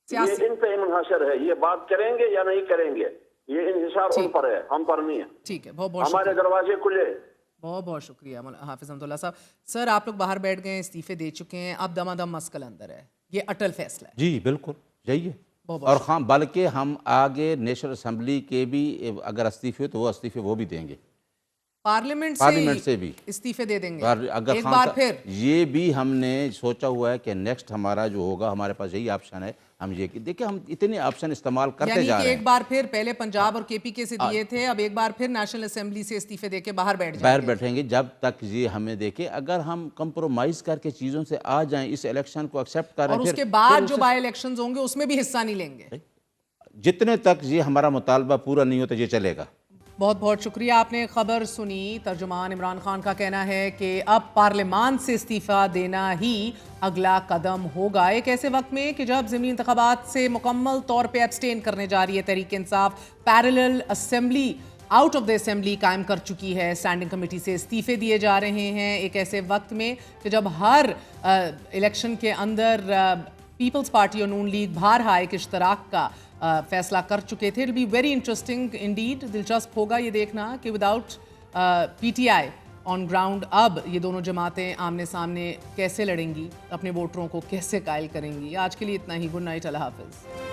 ये इन पे मुनहसर है, ये बात करेंगे या नहीं करेंगे, ये इन्हिसार उन पर है, हम पर नहीं है। ठीक है, बहुत बहुत हमारे दरवाजे खुले। बहुत बहुत शुक्रिया हाफिज अब्दुल्ला साहब। सर आप लोग बाहर बैठ गए, इस्तीफे दे चुके हैं, अब दमादम मस्कल अंदर है, ये अटल फैसला है। जी बिल्कुल जाइए, और हाँ बल्कि हम आगे नेशनल असम्बली के भी अगर इस्तीफे तो वो इस्तीफे वो भी देंगे, पार्लियामेंट से भी इस्तीफे दे देंगे। अगर एक बार फिर ये भी हमने सोचा हुआ है कि नेक्स्ट हमारा जो होगा, हमारे पास यही ऑप्शन है, हम ये देखिए हम इतने ऑप्शन इस्तेमाल करते जा रहे हैं। एक बार फिर पहले पंजाब और केपीके से दिए थे, अब एक बार फिर नेशनल असेंबली से इस्तीफे देके बाहर बैठेंगे जब तक ये हमें देखे। अगर हम कंप्रोमाइज करके चीजों से आ जाएं, इस इलेक्शन को एक्सेप्ट करें, और उसके बाद जो बाई इलेक्शंस होंगे उसमें भी हिस्सा नहीं लेंगे, जितने तक ये हमारा मुतालबा पूरा नहीं होता ये चलेगा। बहुत बहुत शुक्रिया, आपने खबर सुनी। तर्जुमान इमरान खान का कहना है कि अब पार्लियामान से इस्तीफा देना ही अगला कदम होगा, एक ऐसे वक्त में कि जब ज़मीनी इंतखाबात से मुकम्मल तौर पे एब्सटेन करने जा रही है Tehreek Insaf, parallel assembly out of the assembly कायम कर चुकी है, स्टैंडिंग कमेटी से इस्तीफे दिए जा रहे हैं, एक ऐसे वक्त में कि जब हर इलेक्शन के अंदर पीपल्स पार्टी और नून लीग बारहा एक इश्तराक का फैसला कर चुके थे। It be very interesting Indeed, दिलचस्प होगा ये देखना कि विदाउट पीटीआई ऑन ग्राउंड अब ये दोनों जमातें आमने सामने कैसे लड़ेंगी, अपने वोटरों को कैसे कायल करेंगी। आज के लिए इतना ही, गुड नाइट, अल्लाह हाफिज़।